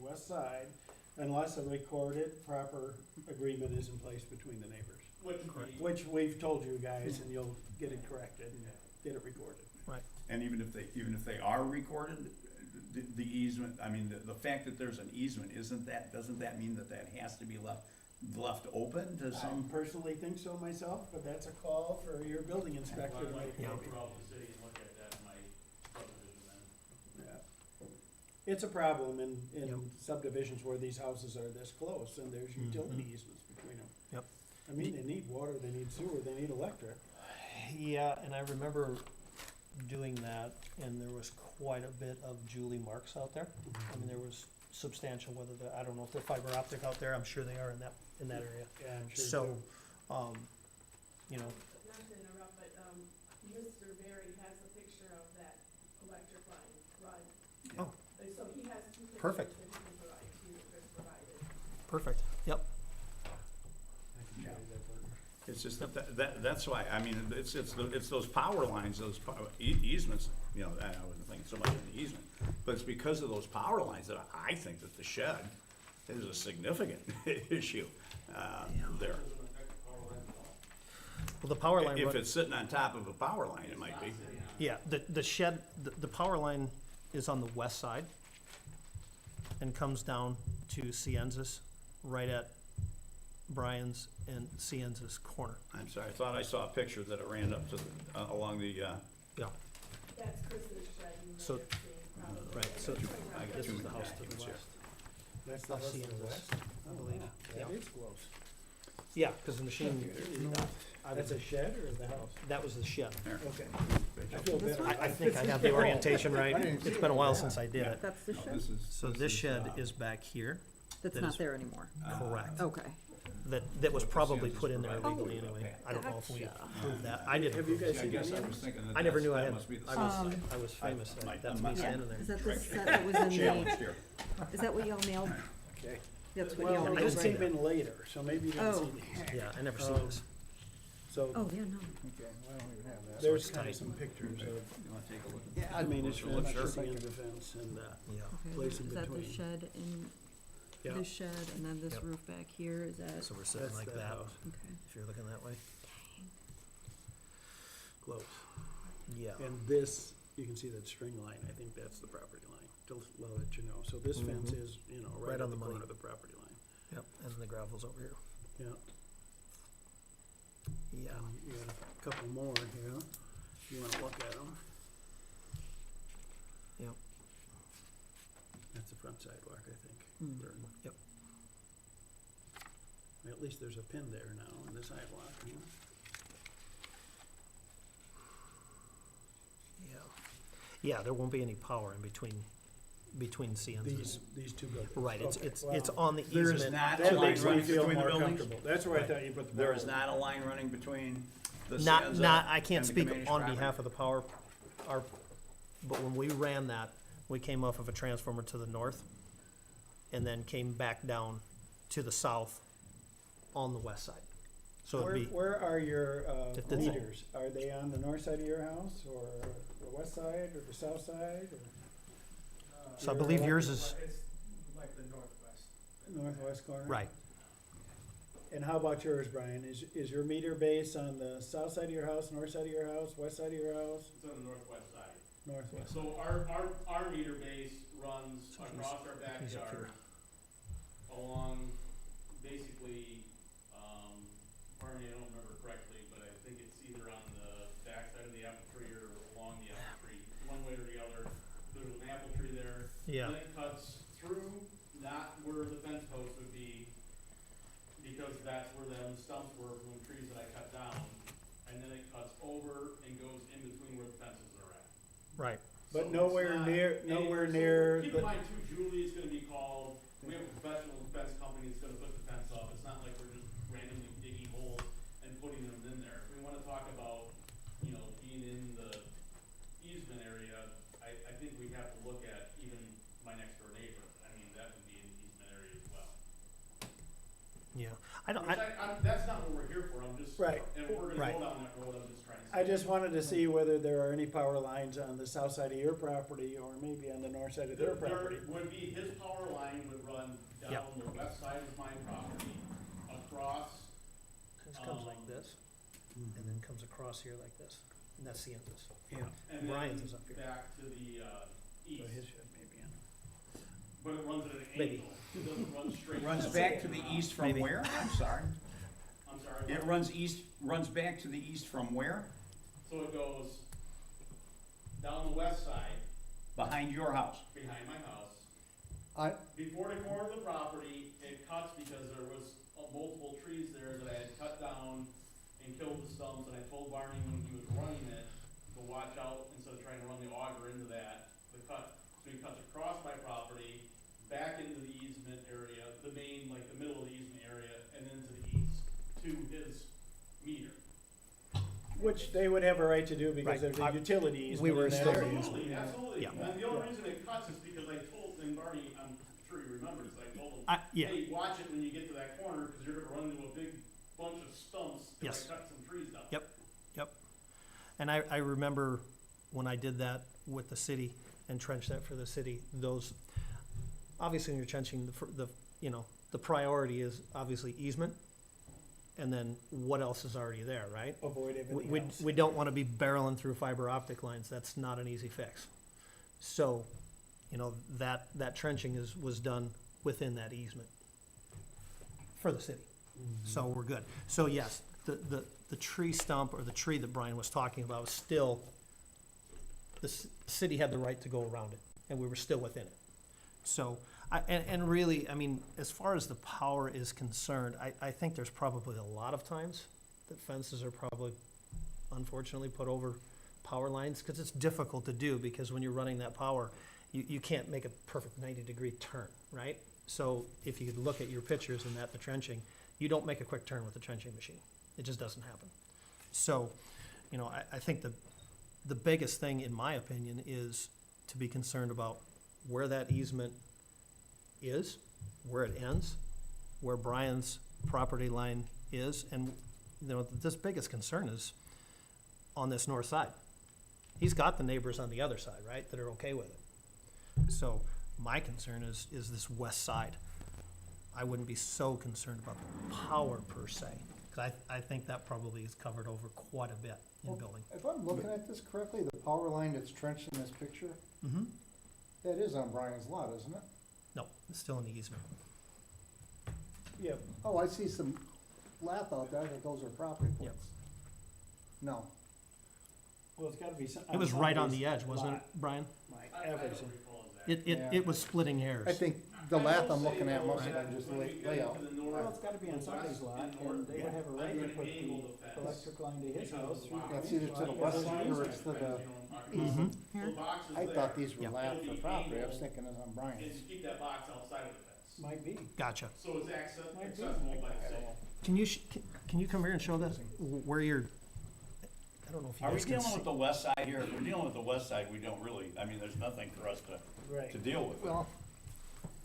west side unless a recorded, proper agreement is in place between the neighbors. Which we've told you guys, and you'll get it corrected and get it recorded. And even if they are recorded, the easement, I mean, the fact that there's an easement, doesn't that mean that has to be left open to I some? personally think so myself, but that's a call for your building inspector Well, to I'd like make to go maybe. throughout the city and look at that in my subdivision then. Yeah. It's a problem in Yep. subdivisions where these houses are this close and there's utility easements between them. Yep. I mean, they need water, they need sewer, they need electric. Yeah, and I remember doing that, and there was quite a bit of Julie marks out there. I mean, there was substantial, I don't know if they're fiber optic out there, I'm sure they are in that area. Yeah, I'm sure. So, too. you know, Not to interrupt, but, Mr. Berry has a picture of that electric line run. Oh. And so he has two pictures Perfect. that he can provide to you, Chris provided. perfect, yep. I can show you that further. It's just that's why, I mean, it's those power lines, those easements, you know, I wasn't thinking so much of the easement, but it's because of those power lines that I think that the shed is a significant issue, there. Well, the power line. If it's sitting on top of a power line, it might be. Yeah, the shed, the power line is on the west side and comes down to Cienza's, right at Brian's and Cienza's corner. I'm sorry, I thought I saw a picture that it ran up to, along the, Yeah, That's Chris's shed, you may So- have seen probably. right, so I got this two is the house to documents the here. west. That's the Of house to the Cienza's, west? I believe. That Yeah. is close. Yeah, because the machine, That's a shed or the house? that was the shed. Okay. I feel better. I think I have the orientation right. It's been a while since I did it. That's the shed? This is. So this shed is back here, That's that not is- there anymore? correct. Okay. That was probably put in there illegally anyway. I don't know if we approved that. I didn't. Have you guys I seen guess any I of was them? thinking that I never knew I that had, must be the I south was, side. I was famous, I- that's I'm me not- standing there. Is that the set that was in Challenge the, here. is that what y'all mailed? Okay. That's what y'all Well, mailed, this right? came in later, so maybe you didn't Oh. see these. Yeah, I never seen this. So Oh, yeah, no. Okay, well, I don't even have that. there's it's kind of tight. some pictures of You wanna take a look? the maintenance Look, fence, sure. the Cienza fence, and, Yeah. place Okay, in is that the between. shed in, yeah. this shed, and then this Yep. roof back here, is that, So we're sitting That's like that that, house. okay. if you're looking that way. Close. Yeah. And this, you can see that string line, I think that's the property line, to let you know. So this fence Mhm. is, you know, Right right on on the the money. corner of the property line. Yep, and the gravel's over here. Yeah. Yeah. You got a couple more here, if you wanna look at them. Yep. That's the front sidewalk, I think. Hmm. They're- Yep. At least there's a pin there now in the sidewalk, you know? Yeah. Yeah, there won't be any power in between Cienza's. These two buildings. Right, it's, Okay, it's well, on the There is easement. not That a line makes me running feel between the more buildings? comfortable. That's where I Right. thought you put the. There power is line. not a line running between the Not, Cienza I can't and the speak Kamenisch on property? behalf of the power, but when we ran that, we came off of a transformer to the north and then came back down to the south on the west side. So it'd be, Where are your, If that's- meters? Are they on the north side of your house, or the west side, or the south side, or so I believe yours is, It's like the northwest. northwest corner? right, And how about yours, Brian? Is your meter base on the south side of your house, north side of your house, west side of your house, It's on the northwest side. northwest? So our meter base runs across our he's up here. backyard along basically, Barney, I don't remember correctly, but I think it's either on the backside of the apple tree or along the apple tree, one way or the other. There's an apple tree there. Yeah. Then it cuts through, not where the fence post would be, because that's where them stumps were from the trees that I cut down. And then it cuts over and goes in between where the fences are at. right. But So nowhere it's not near- nowhere so near Keep the- in mind too, Julie is gonna be called, we have a professional fence company that's gonna put the fence up, it's not like we're just randomly digging holes and putting them in there. If we wanna talk about, you know, being in the easement area, I think we have to look at even my next door neighbor, I mean, that would be in the easement area as well. Yeah, I don't, Which that's not what we're here for, I'm just, Right. and if we're Right. gonna go down that road, I'm just trying to say. I just wanted to see whether there are any power lines on the south side of your property, or maybe on the north side of their property. There would be, his power line would run down Yep. the west side of my property, across, this comes like this, and then comes across here like this, and that's Cienza's. Yeah. and Brian's then is up here. back to the, So east, his shed may be in. but it runs at an Maybe. angle, it doesn't run straight. Runs down. back to the east from Maybe. where? I'm sorry. I'm sorry. It runs back to the east from where? So it goes down the west side, Behind your house? behind my house. I, Before the corner of the property, it cuts because there was multiple trees there that I had cut down and killed the stumps, and I told Barney when he was running it, to watch out instead of trying to run the auger into that, the cut. So he cuts across my property, back into the easement area, the main, like the middle of the easement area, and then to the east, to his meter. Which they would have a right to do because Right. there's a utility We easement were in that still area. Absolutely, absolutely. Yeah. And the only reason it cuts is because I told, and Barney, I'm sure you remember this, I told him, Yeah, hey, watch it when you get to that corner, cause you're gonna run into a big bunch of stumps if Yes. I cut some trees down. Yep. And I remember when I did that with the city and trenched that for the city, those, obviously when you're trenching, the priority is obviously easement, and then what else is already there, right? Avoid everything We, else. we don't wanna be barreling through fiber optic lines, that's not an easy fix. So, that trenching was done within that easement for the city. So we're good. So yes, the tree stump or the tree that Brian was talking about was still, the city had the right to go around it, and we were still within it. So, and really, I mean, as far as the power is concerned, I think there's probably a lot of times that fences are probably unfortunately put over power lines, because it's difficult to do, because when you're running that power, you can't make a perfect 90-degree turn, right? So if you could look at your pictures and the trenching, you don't make a quick turn with a trenching machine. It just doesn't happen. So, I think the biggest thing, in my opinion, is to be concerned about where that easement is, where it ends, where Brian's property line is, and, this biggest concern is on this north side. He's got the neighbors on the other side, right, that are okay with it. So my concern is this west side. I wouldn't be so concerned about the power per se, because I think that probably is covered over quite a bit in building. If I'm looking at this correctly, the power line that's trenched in this picture, Mm-hmm. that is on Brian's lot, isn't it? No, it's still in the easement. Yeah, Oh, I see some lath out there, that those are property Yep. points. No, well, it's gotta be some. It was right on the edge, wasn't it, Brian? Like I don't everything. recall exactly. It Yeah. was splitting hairs. I think the I lath will I'm say, looking at though, must have that been just when we get layout. into the north, Well, it's gotta be on the somebody's west lot, and north, and they would have a I'm right gonna to put angle the the fence. electric line to his because house of the through box. That's either to the Because west those side lines or are- it's to the, Mhm. The box is I there. thought these were Yeah. lath It'll for be property, I was angled, thinking it was on And Brian's. to keep that box outside of the fence. Might be. Gotcha. So it's accessible by Might be. the I city. don't know. Can you come here and show this, where you're, I don't know if you Are we guys can dealing see. with the west side here? If we're dealing with the west side, we don't really, I mean, there's nothing for us Right. to deal with. Well.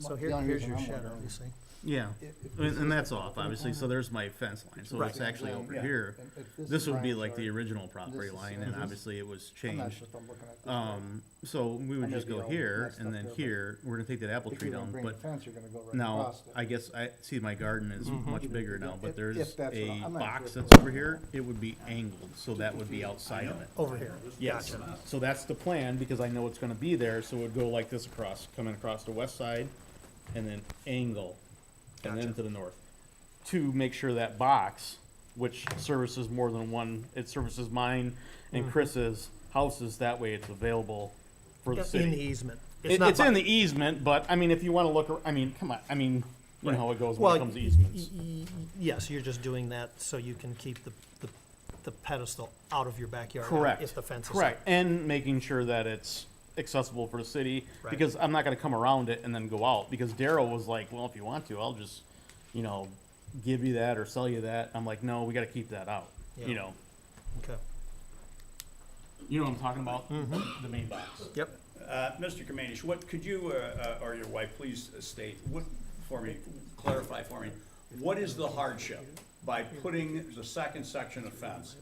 So the only here's reason your I'm shed, wondering- obviously. Yeah, If and this and is that's the off, corner, obviously, so there's my fence line, so Right. it's actually over Yeah. here. and if This is would be Brian's like the yard, original property is line, the and same. obviously it was I'm not changed. sure if I'm looking at this right. So we I would may just be go all here, messed and up then there, but here, we're gonna take that apple If tree you're gonna down, bring the but fence, you're gonna go right now, across it. I guess see my garden is Mhm. much bigger now, but If- there's if that's what a I'm not box sure if that's it's- over here, it would be angled, so that would be outside of it. Over here. Yes, Gotcha. so that's the plan, because I know it's gonna be there, so it would go like this across, coming across the west side, and then angle, and then Gotcha. to the north. To make sure that box, which services more than one, it services mine and Mhm. Chris's houses, that way it's available for the In the city. easement. It's in the easement, but, I mean, if you wanna look, I mean, come on, I mean, you know how it goes when Well, it comes to easements. yes, you're just doing that so you can keep the pedestal out of your backyard. Correct. If the fence is. Correct, and making sure that it's accessible for the city, Right. because I'm not gonna come around it and then go out, because Daryl was like, well, if you want to, I'll just, give you that or sell you that. I'm like, no, we gotta keep that out, Yeah. you know. Okay. You know what I'm talking about? Mhm. The main box. Yep. Mr. Kamanish, what, could you, or your wife, please state, clarify for me, what is the hardship by putting the second section of fence,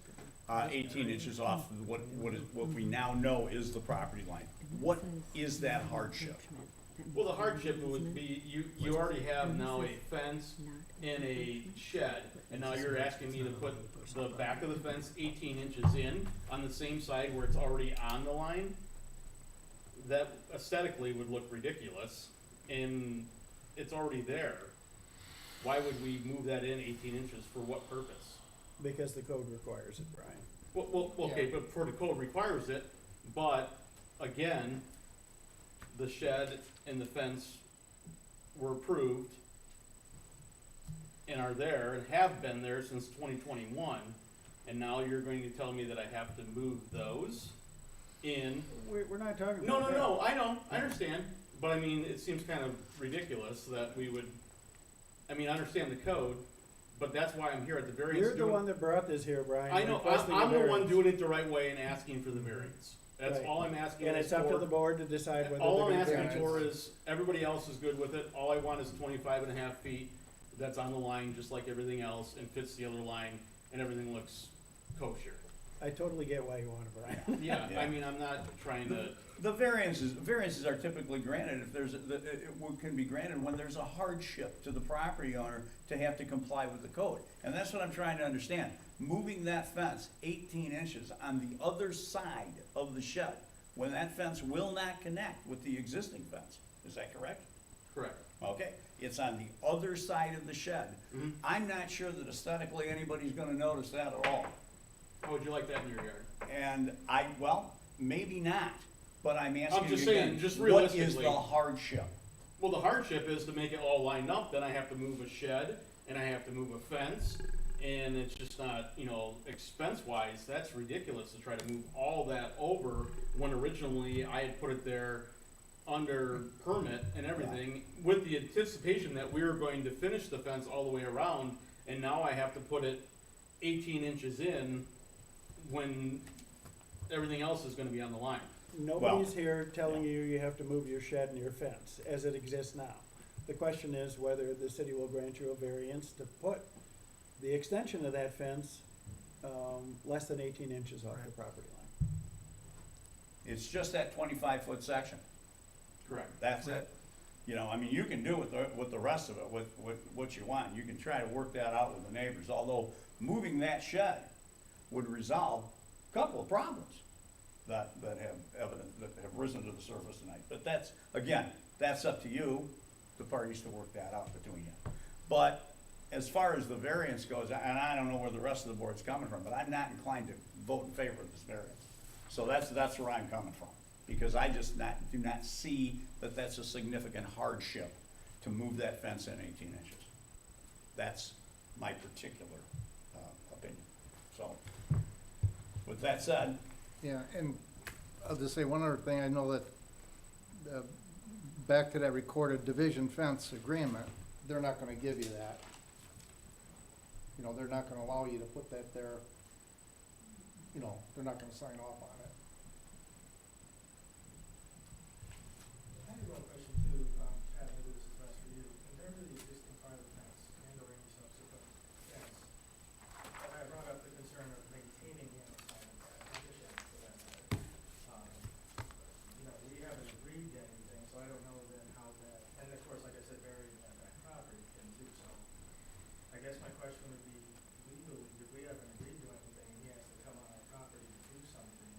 18 inches off of what we now know is the property line? What is that hardship? Well, the hardship would be, you already have now a fence and a shed, and now you're asking me to put the back of the fence 18 inches in on the same side where it's already on the line? That aesthetically would look ridiculous, and it's already there. Why would we move that in 18 inches, for what purpose? Because the code requires it, Brian. Well, okay, but for the code requires it, but again, the shed and the fence were approved and are there and have been there since 2021, and now you're going to tell me that I have to move those? in. We're not talking No, about no, that. no, I know, I understand, but I mean, it seems kind of ridiculous that we would, I mean, I understand the code, but that's why I'm here at the variance. You're the doing- one that brought this here, Brian. I know, requesting a I'm the one variance. doing it the right way and asking for the variance. That's Right. all I'm asking. And is it's up to for- the board to decide whether All they're I'm gonna asking grant it. for is, everybody else is good with it, all I want is 25.5 feet, that's on the line, just like everything else, and fits the other line, and everything looks kosher. I totally get why you want it, Brian. Yeah, Yeah. I mean, I'm not trying to, The variances are typically granted if there's, can be granted when there's a hardship to the property owner to have to comply with the code. And that's what I'm trying to understand. Moving that fence 18 inches on the other side of the shed, when that fence will not connect with the existing fence. Is that correct? correct. Okay, it's on the other side of the shed. Mhm. I'm not sure that aesthetically anybody's gonna notice that at all. How would you like that in your yard? And well, maybe not, but I'm asking just you saying, again, just what is realistically. the hardship? Well, the hardship is to make it all line up, then I have to move a shed, and I have to move a fence, and it's just not, you know, expense-wise, that's ridiculous to try to move all that over, when originally I had put it there under permit and everything, with the anticipation that we were going to finish the fence all the way around, and now I have to put it 18 inches in, when everything else is gonna be on the line. Nobody's here telling you you have to move your shed and your fence as it exists now. The question is whether the city will grant you a variance to put the extension of that fence, less than 18 inches off the property line. It's just that 25-foot section. Correct. That's it. You know, I mean, you can do with the rest of it, with what you want. You can try to work that out with the neighbors, although moving that shed would resolve a couple of problems that have risen to the surface tonight. But that's, again, that's up to you, the parties, to work that out between you. But as far as the variance goes, and I don't know where the rest of the board's coming from, but I'm not inclined to vote in favor of this variance. So that's where I'm coming from, because I just do not see that that's a significant hardship to move that fence in 18 inches. That's my particular opinion. So, with that said, Yeah, and I'll just say one other thing, I know that, back to that recorded division fence agreement, they're not gonna give you that. You know, they're not gonna allow you to put that there, you know, they're not gonna sign off on it. I have one question too, Pat, maybe this is best for you. In terms of the existing part of the fence and or any subsequent fence, I brought up the concern of maintaining the outside of that condition for that matter. You know, we haven't agreed to anything, so I don't know then how that, and of course, like I said, burying that back property can too, so. I guess my question would be, legally, if we haven't agreed to anything, and he has to come on our property to do something,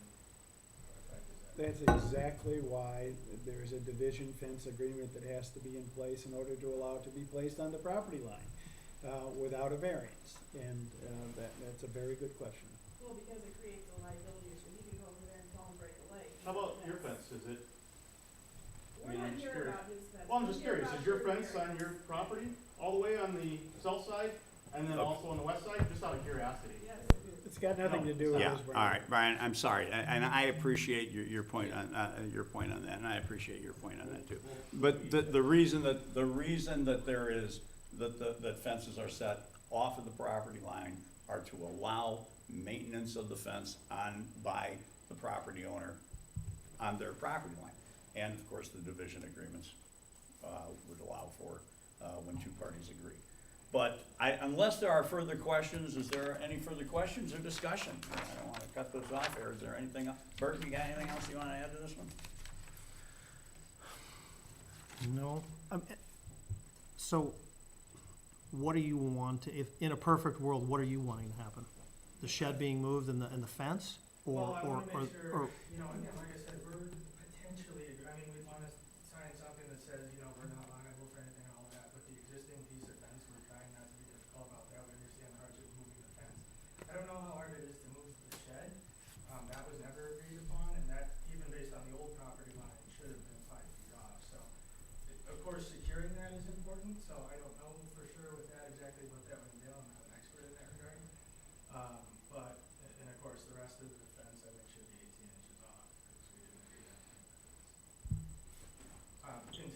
what effect is that? That's exactly why there's a division fence agreement that has to be in place in order to allow it to be placed on the property line, without a variance. And, that's a very good question. Well, because it creates a liability issue, he can go over there and tell him break a leg. How about your fence, is it? We're I mean, not I'm just here curious. about his fence. Well, I'm We're just here curious, about is your your fence on variance. your property, all the way on the south side, and then also on the west side, just out of curiosity? Yes. It's got nothing to do with yeah, this, all right, Brian, I'm sorry, and I appreciate your point on that, and I appreciate your point on that too. But the reason that there is, that fences are set off of the property line are to allow maintenance of the fence by the property owner on their property line. And of course, the division agreements, would allow for, when two parties agree. But unless there are further questions, is there any further questions or discussion? I don't wanna cut this off here, is there anything else? Bert, you got anything else you wanna add to this one? No. So, what do you want, if, in a perfect world, what are you wanting to happen? The shed being moved and the fence? Well, I Or, wanna or, make sure, or, you know, again, like I said, we're potentially, I mean, we wanna sign something that says, you know, we're not liable for anything, all that, but the existing piece of fence, we're trying not to be difficult about that, we understand the hardship of moving the fence. I don't know how hard it is to move the shed, that was never agreed upon, and that, even based on the old property line, should have been 5 feet off, so. Of course, securing that is important, so I don't know for sure with that exactly what that would entail, I'm not an expert in that regard. But, and of course, the rest of the fence, I think, should be 18 inches off.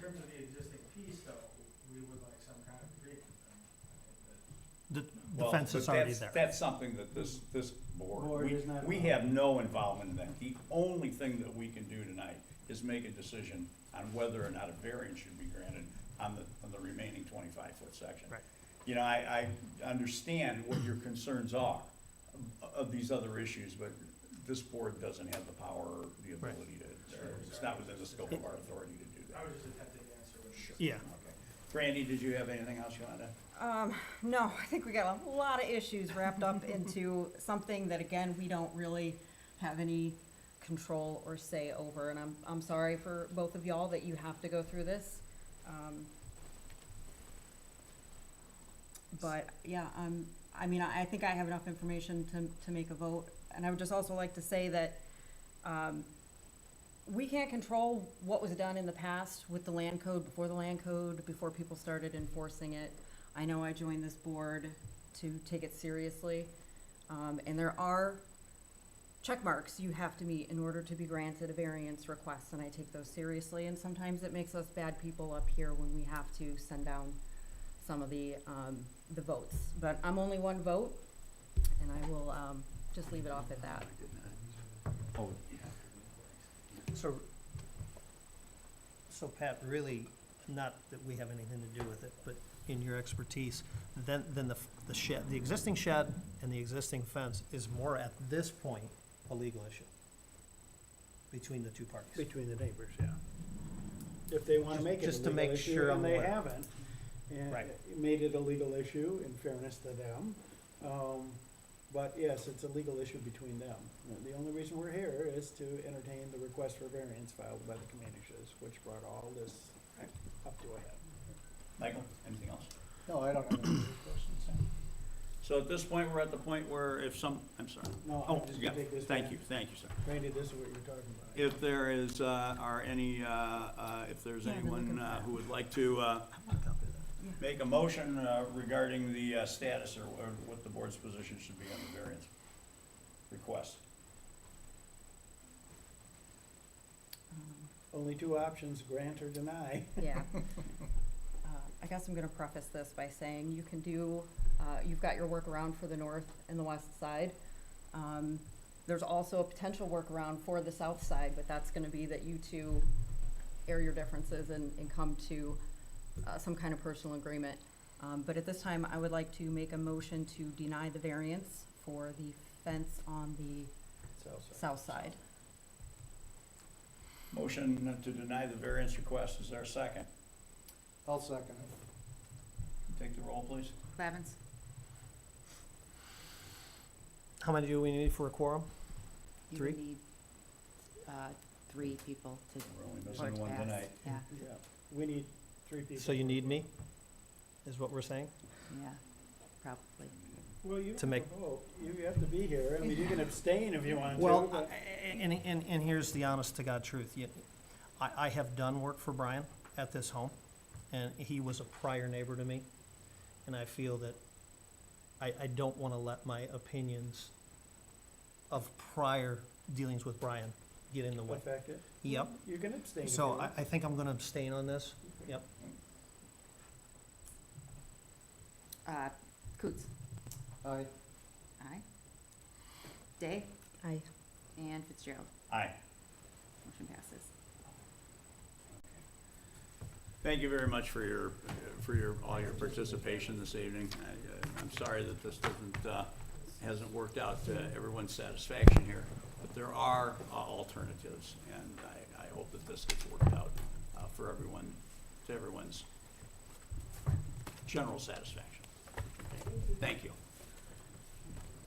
terms of the existing piece though, we would like some kind of agreement. The Well, fence is but already that's- there. That's something that this board, Board is not we involved. have no involvement in that. The only thing that we can do tonight is make a decision on whether or not a variance should be granted on the remaining 25-foot section. Right. You know, I understand what your concerns are of these other issues, but this board doesn't have the power or the ability to, or it's not within the scope of our authority to do I that. was just attempting to answer what you Yeah. Okay. Brandy, did you have anything else you wanted to? No, I think we got a lot of issues wrapped up into something that, again, we don't really have any control or say over, and I'm sorry for both of y'all that you have to go through this. But, yeah, I mean, I think I have enough information to make a vote, and I would just also like to say that, we can't control what was done in the past with the land code, before people started enforcing it. I know I joined this board to take it seriously, and there are check marks you have to meet in order to be granted a variance request, and I take those seriously, and sometimes it makes us bad people up here when we have to send down some of the votes. But I'm only one vote, and I will, just leave it off at that. Oh, So Pat, really, not that we have anything to do with it, but in your expertise, then the shed, the existing shed and the existing fence is more at this point a legal issue between the two parties. Between the neighbors, yeah. If they wanna make it a Just to legal make issue, sure I'm and they aware. haven't, and Right. made it a legal issue in fairness to them. But yes, it's a legal issue between them. The only reason we're here is to entertain the request for variance filed by the Commissioners, which brought all this up to a head. Michael, anything else? No, I don't have any other questions. So at this point, we're at the point where if I'm sorry. No, Oh, I'm just yeah, gonna take this thank back. you, sir. Randy, this is what you're talking about. If there is, are any, if there's Yeah, I've been anyone looking for that. who would like to make a motion regarding the status or what the board's position should be on the variance request. Only two options, grant or deny. Yeah. I guess I'm gonna preface this by saying you can do, you've got your workaround for the north and the west side. There's also a potential workaround for the south side, but that's gonna be that you two air your differences and come to some kind of personal agreement. But at this time, I would like to make a motion to deny the variance for the fence on the south side. Motion to deny the variance request, is there a second? I'll second it. Take the roll, please. Bevins? How many do we need for a quorum? You Three? would need, 3 people to, We're only for it missing to one pass. tonight. Yeah, Yeah, we need 3 people. So you need me, is what we're saying? yeah, probably. Well, you to have make- to vote. You have to be here. I mean, you can abstain if you want to, Well, but and here's the honest to God truth. I have done work for Brian at this home, and he was a prior neighbor to me. And I feel that I don't want to let my opinions of prior dealings with Brian get in the way. affect it. Yep. You can abstain. if you So want. I think I'm going to abstain on this. Yep. Coots? Aye. Aye. Day? Aye. And Fitzgerald? Aye. Motion passes. Thank you very much for all your participation this evening. I'm sorry that this hasn't worked out to everyone's satisfaction here, but there are alternatives, and I hope that this gets worked out for everyone, to everyone's general satisfaction. Thank you.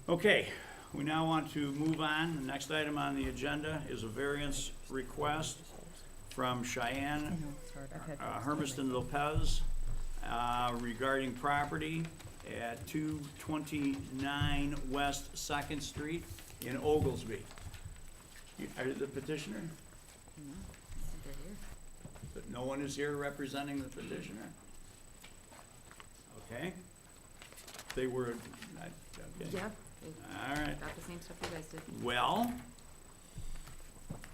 Okay, we now want to move on. The next item on the agenda is a variance request from Cheyenne Hermiston Lopez regarding property at 229 West Second Street in Oglesby. Are you the petitioner? But no one is here representing the petitioner? Okay. They were, okay. Yeah. All right. Got the same stuff you guys did. Well,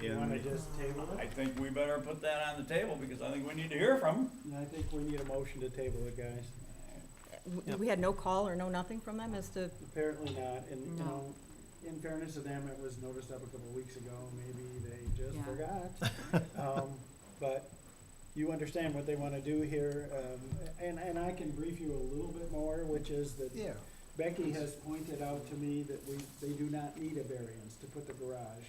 You wanna just table I it? think we better put that on the table, because I think we need to hear from them. And I think we need a motion to table it, guys. We had no call or no nothing from them as to, Apparently not, and, you No. know, in fairness to them, it was noticed up a couple weeks ago, maybe they just Yeah. forgot. But you understand what they wanna do here, and I can brief you a little bit more, which is that Yeah. Becky has pointed out to me that they do not need a variance to put the garage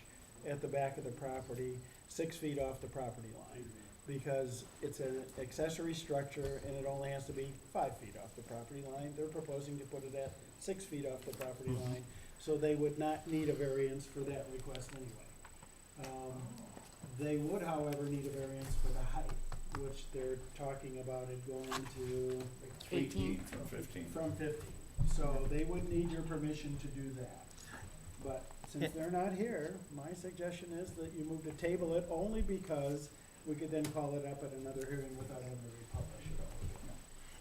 at the back of the property, 6 feet off the property line, because it's an accessory structure and it only has to be 5 feet off the property line. They're proposing to put it at 6 feet off the property line, so they would not need a variance for that request anyway. They would, however, need a variance for the height, which they're talking about it going to 18. From 15. from 50. So they would need your permission to do that. But since they're not here, my suggestion is that you move to table it only because we could then call it up at another hearing without having to republish it all.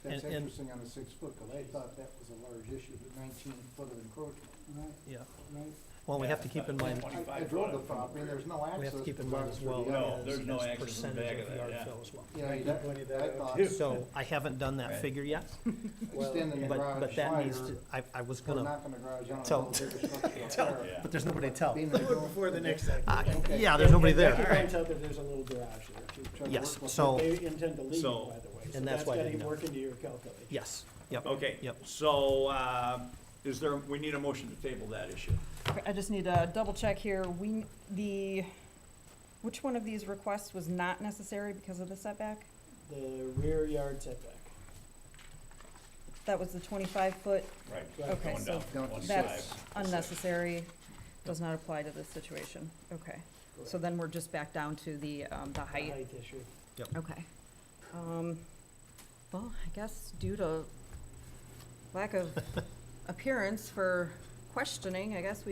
That's And- interesting on the 6 foot, cause I thought that was a large issue, the 19 foot of encroachment. Right, Yeah, right. well, we have to keep in mind, I drove the property, and there's no access. we have to keep in to mind box as for well, the No, other. there's no as access in the percentage back of of the that, yard yeah. fill as well. Yeah, Becky that, pointed that I out thought, too. So I haven't done that Right. figure yet, extending the but garage that needs wider, to, I was we're gonna, knocking the garage down, tell- a little bigger structure up there. Yeah. but there's nobody to tell. Being Do that it before the next segment. Okay. Yeah, there's nobody And there. Becky points out that there's a little garage there too. Try to Yes, work with so- They intend to leave it, So- by the way, so And that's that's why I gotta didn't know. work into your calculation. Yes, yep. Okay, Yep. so, is there, we need a motion to table that issue. I just need to double check here. Which one of these requests was not necessary because of the setback? The rear yard setback. That was the 25-foot, Right. Okay, Going so down from Down to 25 that's to 6. unnecessary, does not apply to this situation. Okay, so then we're just back down to the height. Height issue. Okay. Well, I guess due to lack of appearance for questioning, I guess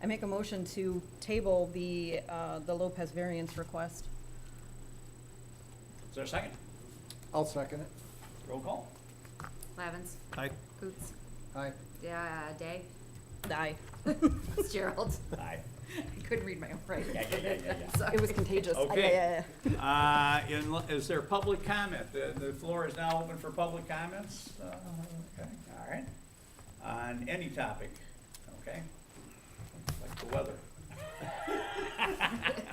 I make a motion to table the Lopez variance request. Is there a second? I'll second it. Roll call. Lavins, Aye. Coots, Aye. Day, Aye. Fitzgerald. Aye. I couldn't read my own writing. Yeah. Sorry. It was contagious. Okay. Is there public comment? The floor is now open for public comments. Okay, all right. On any topic, okay? Like the weather.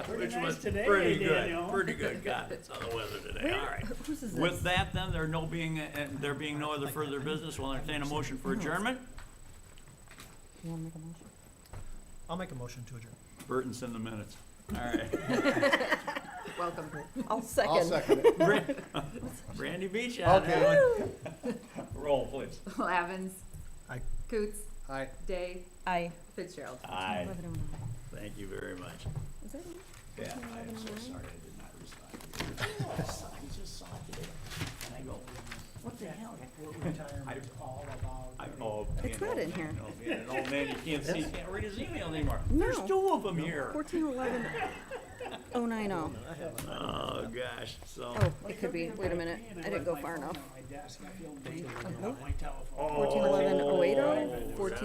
Pretty Which nice was today, pretty good, Daniel. pretty good comments on the weather today, all right. Whose is With this? that, then, there being no other further business, we'll entertain a motion for adjournment. You wanna make a motion? I'll make a motion to adjourn. Burton's in the minutes. All right. Welcome. I'll I'll second. second it. Randy Beach on that one. Roll, please. Lavins. Aye. Coots, Aye. Day, Aye. Fitzgerald. Aye. 11:09. Thank you very much. Is that it? Yeah, I am so sorry I did not respond. I just saw it today, and I go, what the hell? It's not in here. Being an old man, you can't see, can't read his email anymore. No. There's two of them here. 14/11/090. Oh, gosh, so. Oh, it could be. Wait a minute. I didn't go far enough. Oh, 14/11/080,